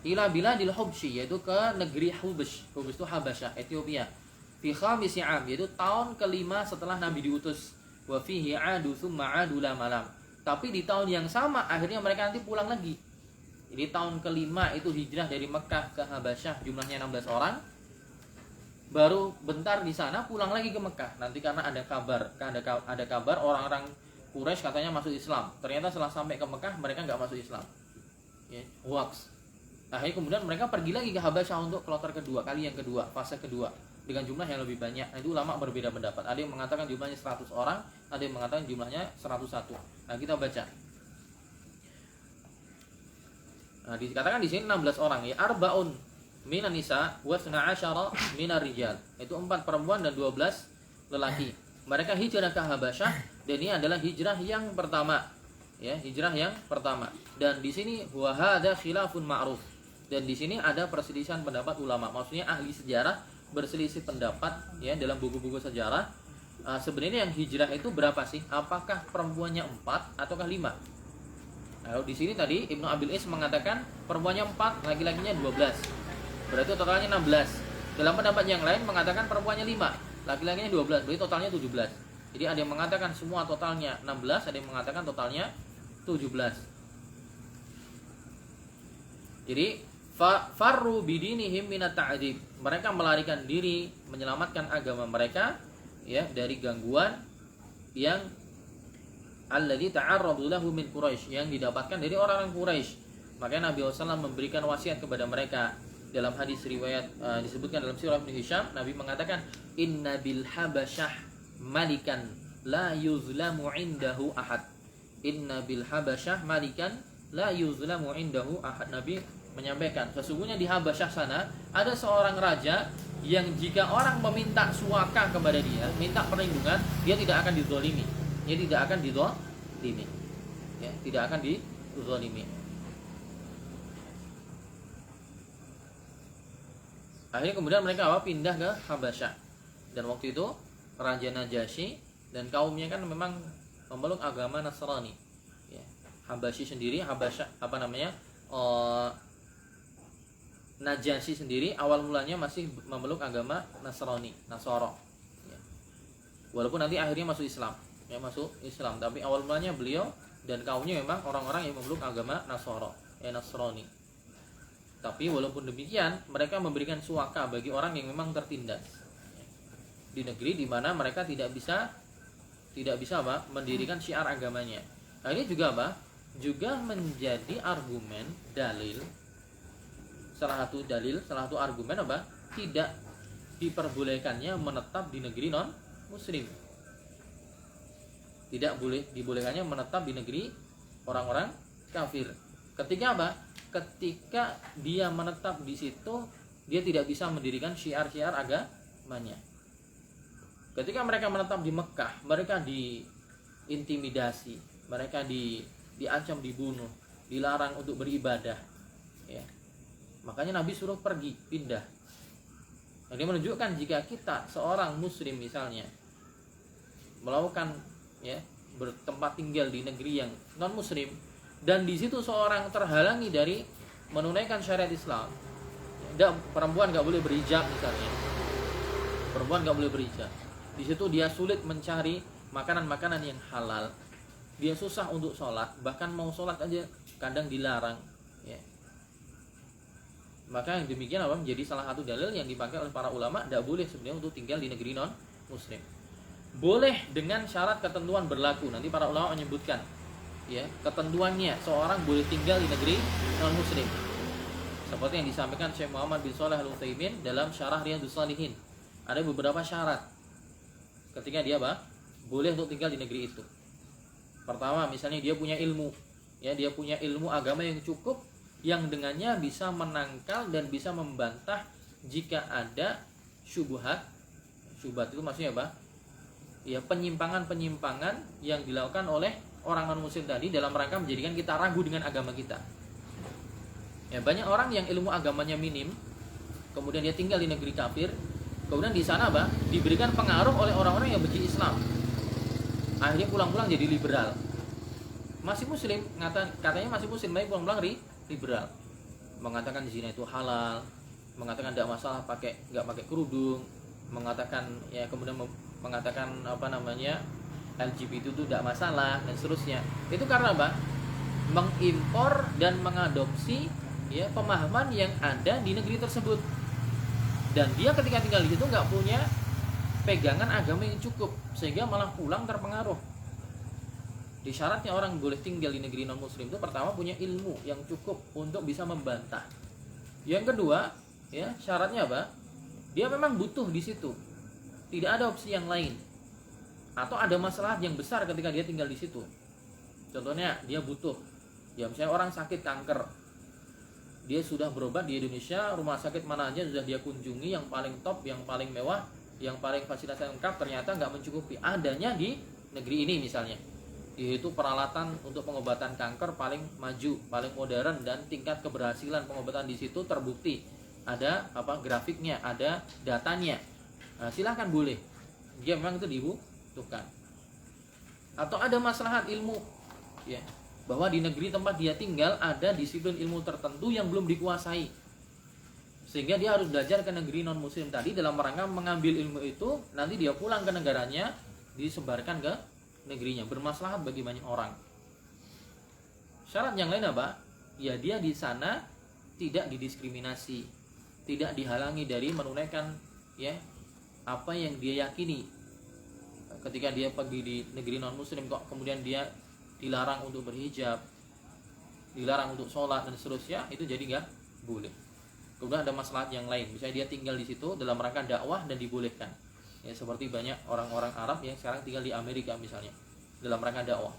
Ila biladil hubshi, yaitu ke negeri Hubash. Hubash itu Habasyah, Ethiopia. Fi khamisi 'am, yaitu tahun kelima setelah Nabi diutus. Wa fihi 'adu tsumma 'adu la malam. Tapi di tahun yang sama akhirnya mereka nanti pulang lagi. Jadi tahun kelima itu hijrah dari Mekah ke Habasyah, jumlahnya 16 orang. Baru bentar di sana pulang lagi ke Mekah. Nanti karena ada kabar orang-orang Quraisy katanya masuk Islam. Ternyata setelah sampai ke Mekah mereka nggak masuk Islam. Ya, hoax. Akhirnya kemudian mereka pergi lagi ke Habasyah untuk kloter kedua, kali yang kedua, fase kedua, dengan jumlah yang lebih banyak. Nah, itu ulama berbeda pendapat. Ada yang mengatakan jumlahnya 100 orang, ada yang mengatakan jumlahnya 101. Nah, kita baca. Nah, dikatakan di sini 16 orang, ya, arba'un minan nisa wa 12 minar rijal. Itu 4 perempuan dan 12 lelaki. Mereka hijrah ke Habasyah, dan ini adalah hijrah yang pertama. Ya, hijrah yang pertama. Dan di sini wa hadza khilafun ma'ruf. Dan di sini ada perselisihan pendapat ulama. Maksudnya ahli sejarah berselisih pendapat, ya, dalam buku-buku sejarah. Sebenarnya yang hijrah itu berapa sih? Apakah perempuannya 4 ataukah 5? Nah, di sini tadi Ibnu Abil Is mengatakan perempuannya 4, laki-lakinya 12. Berarti totalnya 16. Dalam pendapat yang lain mengatakan perempuannya 5, laki-lakinya 12. Berarti totalnya 17. Jadi ada yang mengatakan semua totalnya 16, ada yang mengatakan totalnya 17. Jadi farru bidinihim minat ta'dzib. Mereka melarikan diri, menyelamatkan agama mereka, ya, dari gangguan yang alladzi ta'arradu lahu min Quraisy, yang didapatkan dari orang-orang Quraisy. Makanya Nabi SAW memberikan wasiat kepada mereka. Dalam hadis riwayat disebutkan dalam sirah Ibnu Hisham, Nabi mengatakan inna bil habasyah malikan la yuzlamu indahu ahad. Inna bil habasyah malikan la yuzlamu indahu ahad. Nabi menyampaikan, sesungguhnya di Habasyah sana ada seorang raja yang jika orang meminta suaka kepada dia, minta perlindungan, dia tidak akan dizalimi. Dia tidak akan dizalimi. Ya, tidak akan dizalimi. Akhirnya kemudian mereka pindah ke Habasyah. Dan waktu itu Raja Najasyi dan kaumnya kan memang memeluk agama Nasrani. Ya, Habasyi sendiri, Habasyah Najasyi sendiri awal mulanya masih memeluk agama Nasrani, Nasoro. Ya. Walaupun nanti akhirnya masuk Islam, ya, masuk Islam. Tapi awal mulanya beliau dan kaumnya memang orang-orang yang memeluk agama Nasoro, ya, Nasrani. Tapi walaupun demikian, mereka memberikan suaka bagi orang yang memang tertindas. di negeri di mana mereka tidak bisa apa? Mendirikan syiar agamanya. Nah, ini juga apa? Juga menjadi argumen dalil. Salah satu argumen apa? Tidak diperbolehkannya menetap di negeri non muslim. Tidak boleh dibolehkannya menetap di negeri orang-orang kafir. Ketika apa? Ketika dia menetap di situ, dia tidak bisa mendirikan syiar-syiar agamanya. Ketika mereka menetap di Mekah, mereka diintimidasi, mereka diancam dibunuh, dilarang untuk beribadah, ya. Makanya Nabi suruh pergi, pindah. Ini menunjukkan jika kita seorang muslim misalnya melakukan, ya, bertempat tinggal di negeri yang non muslim, dan di situ seorang terhalangi dari menunaikan syariat Islam, ya, perempuan nggak boleh berhijab misalnya, perempuan nggak boleh berhijab. Di situ dia sulit mencari makanan-makanan yang halal, dia susah untuk sholat, bahkan mau sholat aja kadang dilarang, ya. Maka yang demikian apa? Menjadi salah satu dalil yang dipakai oleh para ulama, tidak boleh sebenarnya untuk tinggal di negeri non muslim. Boleh dengan syarat ketentuan berlaku. Nanti para ulama menyebutkan, ya, ketentuannya seorang boleh tinggal di negeri non muslim. Seperti yang disampaikan Syekh Muhammad bin Shalih Al-Utsaimin dalam Syarah Riyadhus Shalihin. Ada beberapa syarat ketika dia apa? Boleh untuk tinggal di negeri itu. Pertama, misalnya dia punya ilmu, ya, dia punya ilmu agama yang cukup, yang dengannya bisa menangkal dan bisa membantah jika ada syubhat. Syubhat itu maksudnya apa? Ya, penyimpangan-penyimpangan yang dilakukan oleh orang non muslim tadi dalam rangka menjadikan kita ragu dengan agama kita. Ya, banyak orang yang ilmu agamanya minim, kemudian dia tinggal di negeri kafir, kemudian di sana apa? Diberikan pengaruh oleh orang-orang yang benci Islam. Akhirnya pulang-pulang jadi liberal. Masih muslim, katanya masih muslim, tapi pulang-pulang liberal. Mengatakan zina itu halal, mengatakan tidak masalah nggak pakai kerudung, mengatakan, ya, kemudian mengatakan apa namanya, LGBT itu tidak masalah dan seterusnya. Itu karena apa? Mengimpor dan mengadopsi, ya, pemahaman yang ada di negeri tersebut. Dan dia ketika tinggal di situ nggak punya pegangan agama yang cukup, sehingga malah pulang terpengaruh. Di syaratnya orang boleh tinggal di negeri non muslim itu pertama punya ilmu yang cukup untuk bisa membantah. Yang kedua, ya, syaratnya apa? Dia memang butuh di situ. Tidak ada opsi yang lain. Atau ada masalah yang besar ketika dia tinggal di situ. Contohnya dia butuh, ya, misalnya orang sakit kanker. Dia sudah berobat di Indonesia, rumah sakit mana aja sudah dia kunjungi, yang paling top, yang paling mewah, yang paling fasilitas lengkap, ternyata nggak mencukupi. Adanya di negeri ini misalnya, yaitu peralatan untuk pengobatan kanker paling maju, paling modern, dan tingkat keberhasilan pengobatan di situ terbukti. Ada apa? Grafiknya, ada datanya. Nah, silahkan boleh. Dia memang itu dibutuhkan. Atau ada maslahat ilmu, ya, bahwa di negeri tempat dia tinggal ada disiplin ilmu tertentu yang belum dikuasai, sehingga dia harus belajar ke negeri non muslim tadi dalam rangka mengambil ilmu itu, nanti dia pulang ke negaranya, disebarkan ke negerinya, bermaslahat bagi banyak orang. Syarat yang lain apa? Ya, dia di sana tidak didiskriminasi, tidak dihalangi dari menunaikan, ya, apa yang dia yakini. Ketika dia pergi di negeri non muslim kok kemudian dia dilarang untuk berhijab, dilarang untuk sholat dan seterusnya, itu jadi nggak boleh. Kemudian ada masalah yang lain, misalnya dia tinggal di situ dalam rangka dakwah dan dibolehkan, ya, seperti banyak orang-orang Arab yang sekarang tinggal di Amerika misalnya dalam rangka dakwah,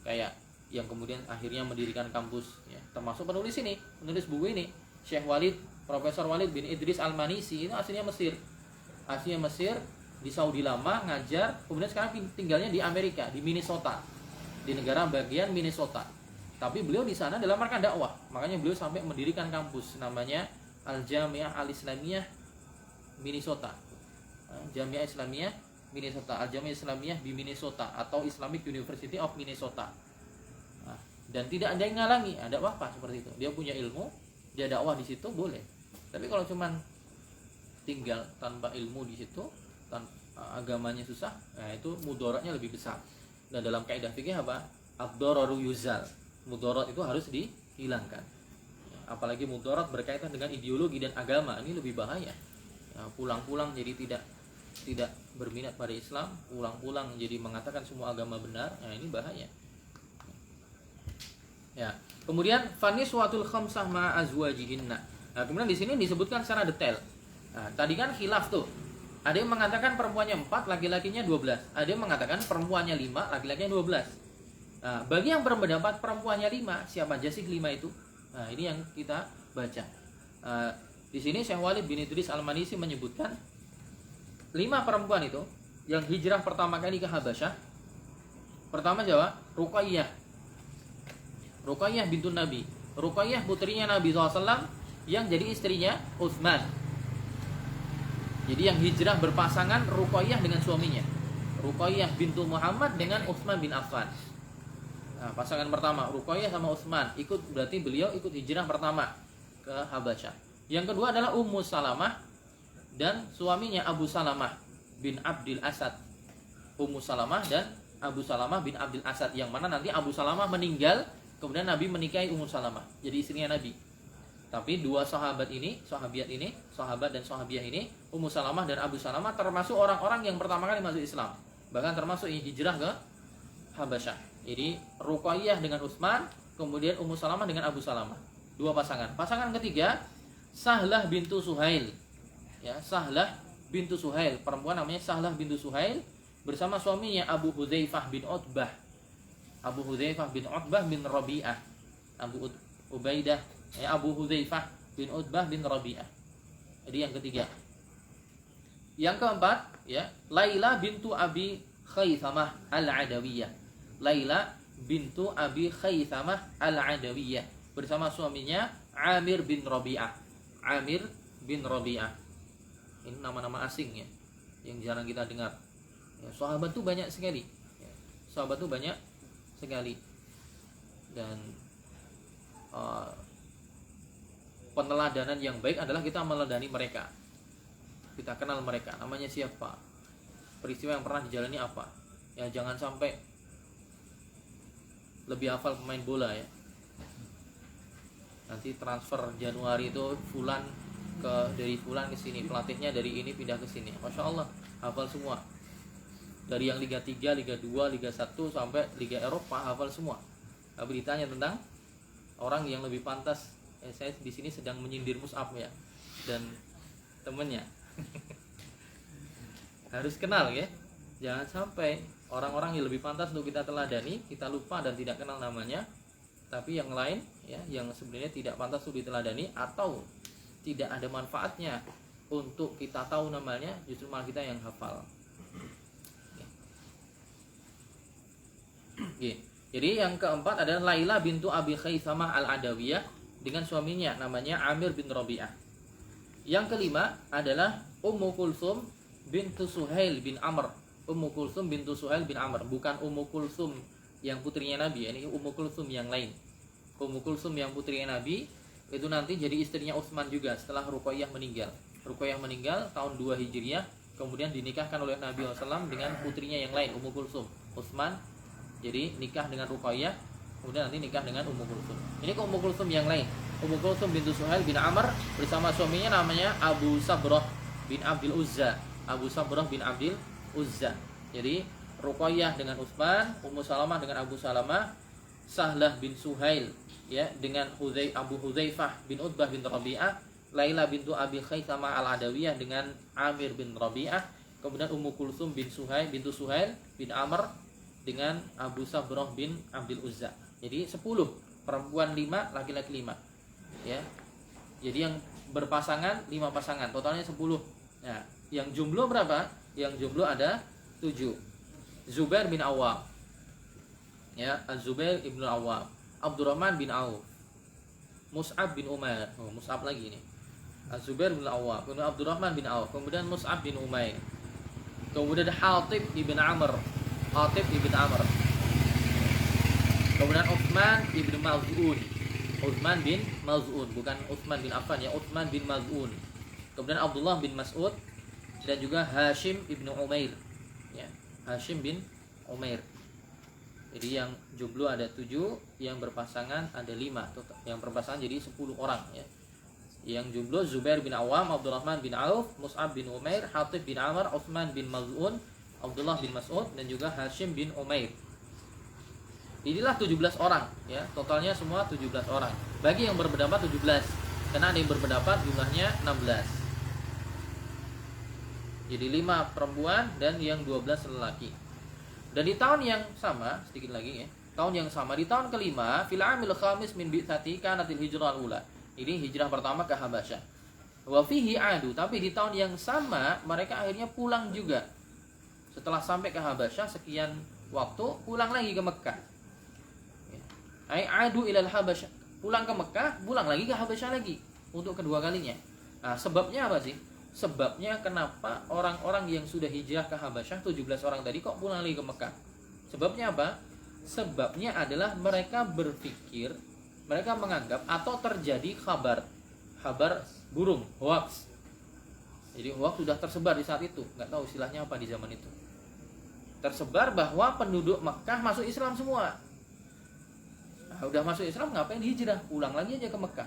kayak yang kemudian akhirnya mendirikan kampus, ya, termasuk penulis buku ini, Syekh Walid, Profesor Walid bin Idris Al-Manisi, itu aslinya Mesir, di Saudi lama ngajar, kemudian sekarang tinggalnya di Amerika, di Minnesota, di negara bagian Minnesota. Tapi beliau di sana dalam rangka dakwah, makanya beliau sampai mendirikan kampus namanya Al-Jami'ah Al-Islamiyah Minnesota. Jami'ah Islamiyah Minnesota, Al-Jami'ah Islamiyah di Minnesota, atau Islamic University of Minnesota. Nah, dan tidak ada yang ngalangi, ada apa seperti itu. Dia punya ilmu, dia dakwah di situ boleh. Tapi kalau cuman tinggal tanpa ilmu di situ, agamanya susah, nah itu mudaratnya lebih besar. Dan dalam kaidah fikih apa? Ad-dararu yuzal. Mudarat itu harus dihilangkan. Apalagi mudarat berkaitan dengan ideologi dan agama, ini lebih bahaya. Ya, pulang-pulang jadi tidak berminat pada Islam, ulang-ulang jadi mengatakan semua agama benar, nah ini bahaya. Ya. Kemudian faniswatul khamsah ma azwajihinna. Nah, kemudian di sini disebutkan secara detail. Nah, tadi kan khilaf tuh. Ada yang mengatakan perempuannya 4, laki-lakinya 12. Ada yang mengatakan perempuannya 5, laki-lakinya 12. Nah, bagi yang berpendapat perempuannya 5, siapa aja sih 5 itu? Nah, ini yang kita baca. Di sini Syekh Walid bin Idris Al-Manisi menyebutkan 5 perempuan itu yang hijrah pertama kali ke Habasyah. Pertama siapa? Ruqayyah bintun Nabi. Ruqayyah putrinya Nabi SAW yang jadi istrinya Utsman. Jadi yang hijrah berpasangan Ruqayyah dengan suaminya. Ruqayyah bintu Muhammad dengan Utsman bin Affan. Nah, pasangan pertama Ruqayyah sama Utsman berarti beliau ikut hijrah pertama ke Habasyah. Yang kedua adalah Ummu Salamah dan suaminya Abu Salamah bin Abdul Asad. Ummu Salamah dan Abu Salamah bin Abdul Asad, yang mana nanti Abu Salamah meninggal, kemudian Nabi menikahi Ummu Salamah, jadi istrinya Nabi. Tapi dua sahabat dan sahabiah ini, Ummu Salamah dan Abu Salamah termasuk orang-orang yang pertama kali masuk Islam, bahkan termasuk yang hijrah ke Habasyah. Jadi Ruqayyah dengan Utsman, kemudian Ummu Salamah dengan Abu Salamah, dua pasangan. Pasangan ketiga Sahlah bintu Suhail. Ya, Sahlah bintu Suhail, perempuan namanya Sahlah bintu Suhail bersama suaminya Abu Hudzaifah bin Utbah. Abu Hudzaifah bin Utbah bin Rabi'ah. Abu Hudzaifah bin Utbah bin Rabi'ah. Jadi yang ketiga. Yang keempat, ya, Laila bintu Abi Khaythamah Al-Adawiyah. Laila bintu Abi Khaythamah Al-Adawiyah bersama suaminya Amir bin Rabi'ah. Amir bin Rabi'ah. Ini nama-nama asing ya, yang jarang kita dengar. Ya, sahabat tuh banyak sekali. Ya, sahabat tuh banyak sekali. Dan peneladanan yang baik adalah kita meneladani mereka. Kita kenal mereka, namanya siapa, peristiwa yang pernah dijalani apa. Ya, jangan sampai lebih hafal pemain bola ya. Nanti transfer Januari itu dari fulan ke sini, pelatihnya dari ini pindah ke sini. Masya Allah, hafal semua. Dari yang Liga 3, Liga 2, Liga 1 sampai Liga Eropa hafal semua. Tapi ditanya tentang orang yang lebih pantas, saya di sini sedang menyindir Mus'ab ya dan temennya. Harus kenal ya. Jangan sampai orang-orang yang lebih pantas untuk kita teladani, kita lupa dan tidak kenal namanya. Tapi yang lain ya, yang sebenarnya tidak pantas untuk diteladani atau tidak ada manfaatnya untuk kita tahu namanya, justru malah kita yang hafal. Jadi yang keempat adalah Laila bintu Abi Khaythamah Al-Adawiyah dengan suaminya namanya Amir bin Rabi'ah. Yang kelima adalah Ummu Kulsum bintu Suhail bin Amr. Ummu Kulsum bintu Suhail bin Amr, bukan Ummu Kulsum yang putrinya Nabi, ini Ummu Kulsum yang lain. Ummu Kulsum yang putrinya Nabi itu nanti jadi istrinya Utsman juga setelah Ruqayyah meninggal. Ruqayyah meninggal tahun 2 Hijriah, kemudian dinikahkan oleh Nabi SAW dengan putrinya yang lain, Ummu Kulsum. Utsman jadi nikah dengan Ruqayyah, kemudian nanti nikah dengan Ummu Kulsum. Ini ke Ummu Kulsum yang lain. Ummu Kulsum bintu Suhail bin Amr bersama suaminya namanya Abu Sabrah bin Abdul Uzza. Abu Sabrah bin Abdul Uzza. Jadi Ruqayyah dengan Utsman, Ummu Salamah dengan Abu Salamah, Sahlah bin Suhail ya dengan Abu Hudzaifah bin Utbah bin Rabi'ah, Laila bintu Abi Khaythamah Al-Adawiyah dengan Amir bin Rabi'ah, kemudian Ummu Kulsum bintu Suhail bin Amr dengan Abu Sabrah bin Abdul Uzza. Jadi 10, perempuan 5, laki-laki 5. Ya. Jadi yang berpasangan 5 pasangan, totalnya 10. Nah, yang jumlah berapa? Yang jumlah ada 7. Zubair bin Awwam. Ya, Az-Zubair ibnu Awwam, Abdurrahman bin Auf, Mus'ab bin Umair. Oh, Mus'ab lagi nih. Az-Zubair bin Awwam, kemudian Abdurrahman bin Auf, kemudian Mus'ab bin Umair. Kemudian Hatib ibn Amr. Kemudian Utsman ibn Maz'un. Utsman bin Maz'un, bukan Utsman bin Affan ya, Utsman bin Maz'un. Kemudian Abdullah bin Mas'ud dan juga Hashim ibn Umair. Ya, Hashim bin Umair. Jadi yang jumlah ada 7, yang berpasangan ada 5. Yang berpasangan jadi 10 orang ya. Yang jumlah Zubair bin Awam, Abdurrahman bin Auf, Mus'ab bin Umair, Hatib bin Amr, Uthman bin Maz'un, Abdullah bin Mas'ud, dan juga Hashim bin Umair. Inilah 17 orang ya, totalnya semua 17 orang. Bagi yang berpendapat 17, karena ada yang berpendapat jumlahnya 16. Jadi 5 perempuan dan yang 12 lelaki. Dan di tahun yang sama, sedikit lagi ya, tahun yang sama di tahun kelima, fil amil khamis min bi'tsati kanatil hijrah al-ula. Ini hijrah pertama ke Habasyah. Wa fihi adu, tapi di tahun yang sama mereka akhirnya pulang juga. Setelah sampai ke Habasyah sekian waktu, pulang lagi ke Mekah. Ai adu ilal Habasyah, pulang ke Mekah, pulang lagi ke Habasyah lagi untuk kedua kalinya. Nah, sebabnya apa sih? Sebabnya kenapa orang-orang yang sudah hijrah ke Habasyah 17 orang tadi kok pulang lagi ke Mekah? Sebabnya apa? Sebabnya adalah mereka berpikir, mereka menganggap atau terjadi kabar burung, hoax. Jadi hoax sudah tersebar di saat itu, nggak tahu istilahnya apa di zaman itu. Tersebar bahwa penduduk Mekah masuk Islam semua. Nah, udah masuk Islam ngapain hijrah? Pulang lagi aja ke Mekah.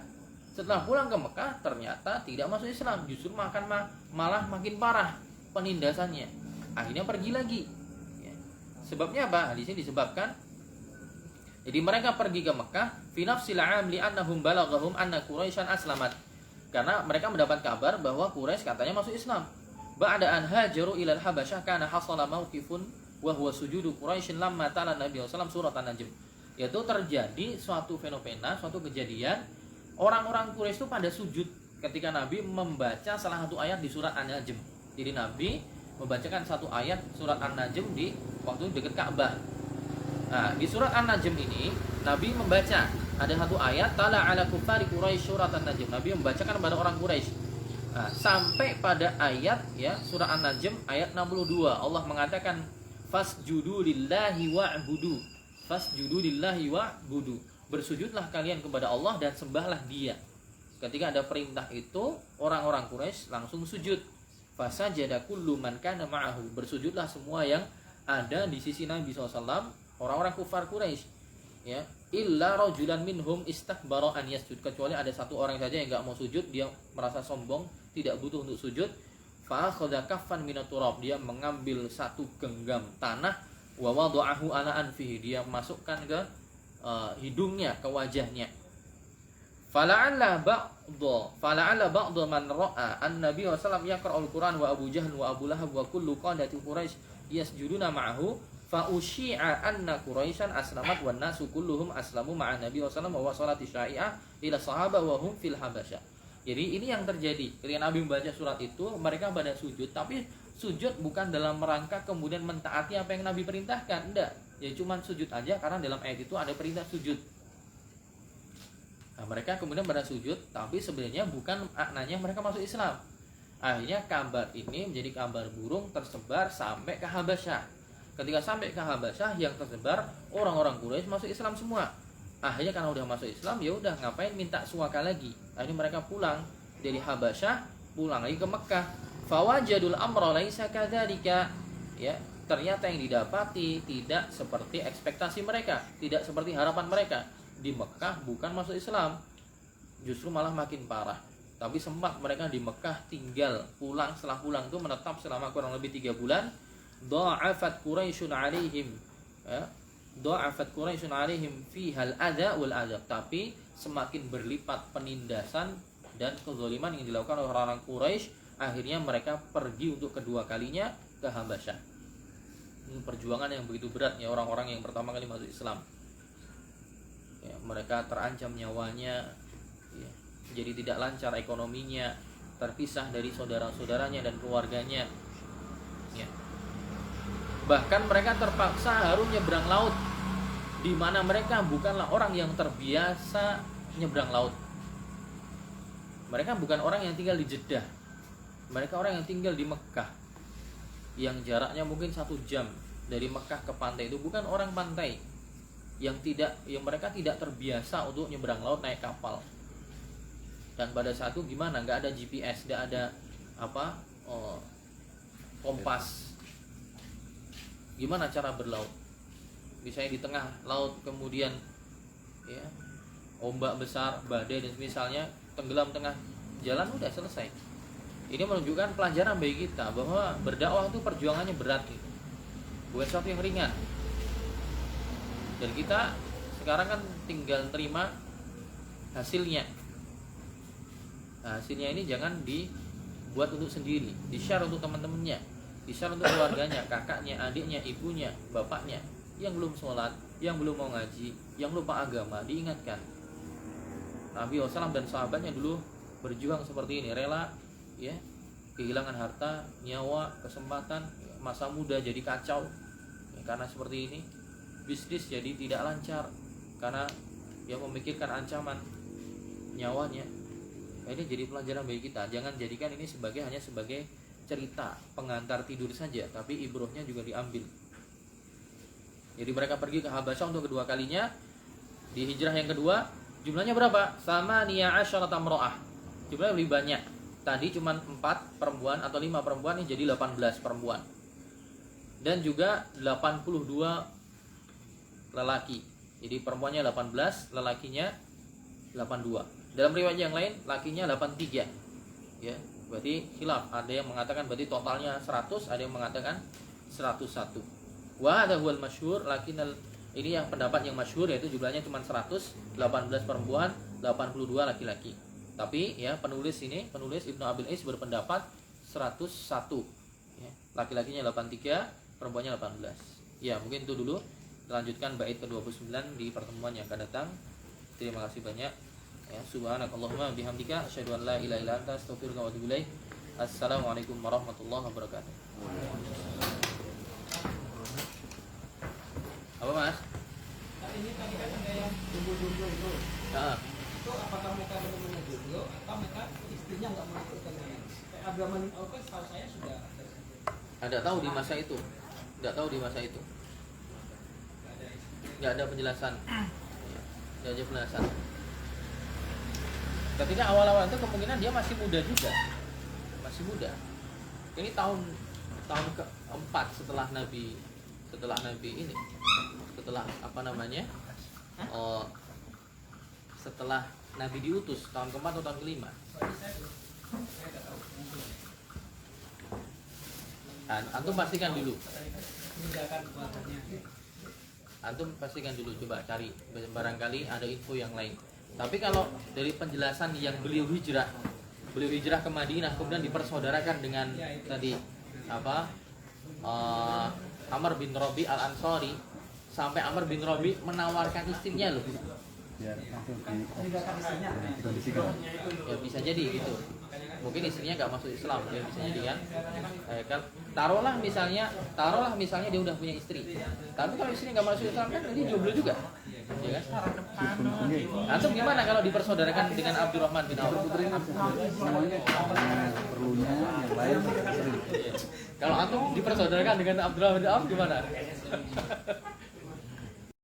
Setelah pulang ke Mekah ternyata tidak masuk Islam, justru malah makin parah penindasannya. Akhirnya pergi lagi. Ya. Sebabnya apa? Di sini disebabkan jadi mereka pergi ke Mekah fi nafsil 'am li annahum balaghahum anna Quraisyan aslamat. Karena mereka mendapat kabar bahwa Quraisy katanya masuk Islam. Ba'da an hajaru ila al-Habasyah kana hasala mauqifun wa huwa sujudu Quraisy lamma ta'ala Nabi sallallahu alaihi wasallam surat An-Najm. Yaitu terjadi suatu fenomena, suatu kejadian orang-orang Quraisy itu pada sujud ketika Nabi membaca salah satu ayat di surat An-Najm. Jadi Nabi membacakan satu ayat surat An-Najm di waktu dekat Ka'bah. Nah, di surat An-Najm ini Nabi membaca ada satu ayat tala ala kufari Quraisy surat An-Najm. Nabi membacakan kepada orang Quraisy. Nah, sampai pada ayat ya surah An-Najm ayat 62 Allah mengatakan fasjudu lillahi wa'budu. Fasjudu lillahi wa'budu. Bersujudlah kalian kepada Allah dan sembahlah Dia. Ketika ada perintah itu, orang-orang Quraisy langsung sujud. Fasajada kullu man kana ma'ahu. Bersujudlah semua yang ada di sisi Nabi SAW, orang-orang kufar Quraisy. Ya, illa rajulan minhum istakbara an yasjud. Kecuali ada satu orang saja yang enggak mau sujud, dia merasa sombong, tidak butuh untuk sujud. Fa akhadha kaffan minat turab. Dia mengambil satu genggam tanah wa wada'ahu ala anfihi, dia masukkan ke hidungnya, ke wajahnya. Fala'alla ba'd man ra'a an-nabiy sallallahu alaihi wasallam yaqra'ul Qur'an wa Abu Jahl wa Abu Lahab wa kullu qadati Quraisy yasjuduna ma'ahu fa usyi'a anna Quraisyan aslamat wan nasu kulluhum aslamu ma'an nabiy sallallahu alaihi wasallam wa salati sya'i'ah ila sahaba wa hum fil Habasyah. Jadi ini yang terjadi. Ketika Nabi membaca surat itu, mereka pada sujud, tapi sujud bukan dalam rangka kemudian mentaati apa yang Nabi perintahkan, enggak. Ya cuma sujud aja karena dalam ayat itu ada perintah sujud. Nah, mereka kemudian pada sujud, tapi sebenarnya bukan maknanya mereka masuk Islam. Akhirnya kabar ini menjadi kabar burung tersebar sampai ke Habasyah. Ketika sampai ke Habasyah, yang tersebar orang-orang Quraisy masuk Islam semua. Akhirnya karena udah masuk Islam, ya udah ngapain minta suaka lagi. Akhirnya mereka pulang dari Habasyah, pulang lagi ke Mekah. Fawajadul amra laisa kadzalika. Ya, ternyata yang didapati tidak seperti ekspektasi mereka, tidak seperti harapan mereka. Di Mekah bukan masuk Islam, justru malah makin parah. Tapi sempat mereka di Mekah tinggal, pulang, setelah pulang itu menetap selama kurang lebih 3 bulan. Dha'afat Quraisyun 'alaihim. Ya, dha'afat Quraisyun 'alaihim fihal adza wal azab. Tapi semakin berlipat penindasan dan kezaliman yang dilakukan oleh orang-orang Quraisy. Akhirnya mereka pergi untuk kedua kalinya ke Habasyah. Ini perjuangan yang begitu berat ya, orang-orang yang pertama kali masuk Islam. Ya, mereka terancam nyawanya, ya, jadi tidak lancar ekonominya, terpisah dari saudara-saudaranya dan keluarganya. Ya. Bahkan mereka terpaksa harus nyebrang laut, di mana mereka bukanlah orang yang terbiasa nyebrang laut. Mereka bukan orang yang tinggal di Jeddah. Mereka orang yang tinggal di Mekah, yang jaraknya mungkin 1 jam dari Mekah ke pantai. Itu bukan orang pantai yang mereka tidak terbiasa untuk nyebrang laut naik kapal. Dan pada saat itu gimana? Nggak ada GPS, nggak ada kompas. Gimana cara berlaut? Misalnya di tengah laut kemudian ya ombak besar, badai dan misalnya tenggelam tengah jalan udah selesai. Ini menunjukkan pelajaran bagi kita bahwa berdakwah itu perjuangannya berat gitu. Bukan sesuatu yang ringan. Dan kita sekarang kan tinggal terima hasilnya. Nah, hasilnya ini jangan dibuat untuk sendiri, di-share untuk teman-temannya, di-share untuk keluarganya, kakaknya, adiknya, ibunya, bapaknya yang belum sholat, yang belum mau ngaji, yang lupa agama, diingatkan. Nabi SAW dan sahabatnya dulu berjuang seperti ini, rela ya, kehilangan harta, nyawa, kesempatan, masa muda jadi kacau ya, karena seperti ini. Bisnis jadi tidak lancar karena yang memikirkan ancaman nyawanya. Nah, ini jadi pelajaran bagi kita. Jangan jadikan ini hanya sebagai cerita pengantar tidur saja, tapi ibrohnya juga diambil. Jadi mereka pergi ke Habasyah untuk kedua kalinya. Di hijrah yang kedua, jumlahnya berapa? Sama niya asyarata imra'ah. Jumlahnya lebih banyak. Tadi cuma 4 perempuan atau 5 perempuan, ini jadi 18 perempuan. Dan juga 82 lelaki. Jadi perempuannya 18, lelakinya 82. Dalam riwayat yang lain, lakinya 83. Ya, berarti khilaf. Ada yang mengatakan berarti totalnya 100, ada yang mengatakan 101. Wa hadza huwal masyhur, lakinnal ini yang pendapat yang masyhur, yaitu jumlahnya cuma 100, 18 perempuan, 82 laki-laki. Tapi ya penulis Ibnu Abil Is berpendapat 101. Ya, laki-lakinya 83, perempuannya 18. Ya, mungkin itu dulu. Lanjutkan bait ke-29 di pertemuan yang akan datang. Terima kasih banyak. Ya, subhanakallahumma bihamdika asyhadu an la ilaha illa anta astaghfiruka wa atubu ilaik. Assalamualaikum warahmatullahi wabarakatuh. Apa Mas?
Ini tadi kan ada yang jomblo-jomblo itu.
Heeh.
Itu apakah mereka benar-benar jomblo atau mereka istrinya nggak mau ikut kalian? Abraham bin Auf setahu saya sudah ada.
Ada tahu di masa itu? Tidak tahu di masa itu. Nggak ada penjelasan. Nggak ada penjelasan. Ketika awal-awal itu kemungkinan dia masih muda juga, masih muda. Ini tahun keempat setelah Nabi ini, setelah apa namanya? Setelah Nabi diutus, tahun keempat atau tahun kelima? Antum pastikan dulu. Antum pastikan dulu, coba cari, barangkali ada info yang lain. Tapi kalau dari penjelasan yang beliau hijrah ke Madinah, kemudian dipersaudarakan dengan tadi apa Amr bin Rabi al-Ansari, sampai Amr bin Rabi menawarkan istrinya loh.
Ya, langsung
Ya bisa jadi gitu. Mungkin istrinya nggak masuk Islam, ya bisa jadi kan. Taruhlah misalnya dia udah punya istri. Tapi kalau istrinya nggak masuk Islam kan dia jomblo juga. Ya kan? Antum gimana kalau dipersaudarakan dengan Abdurrahman bin Auf?
semuanya perlunya yang lain sering.
Kalau antum dipersaudarakan dengan Abdurrahman bin Auf gimana?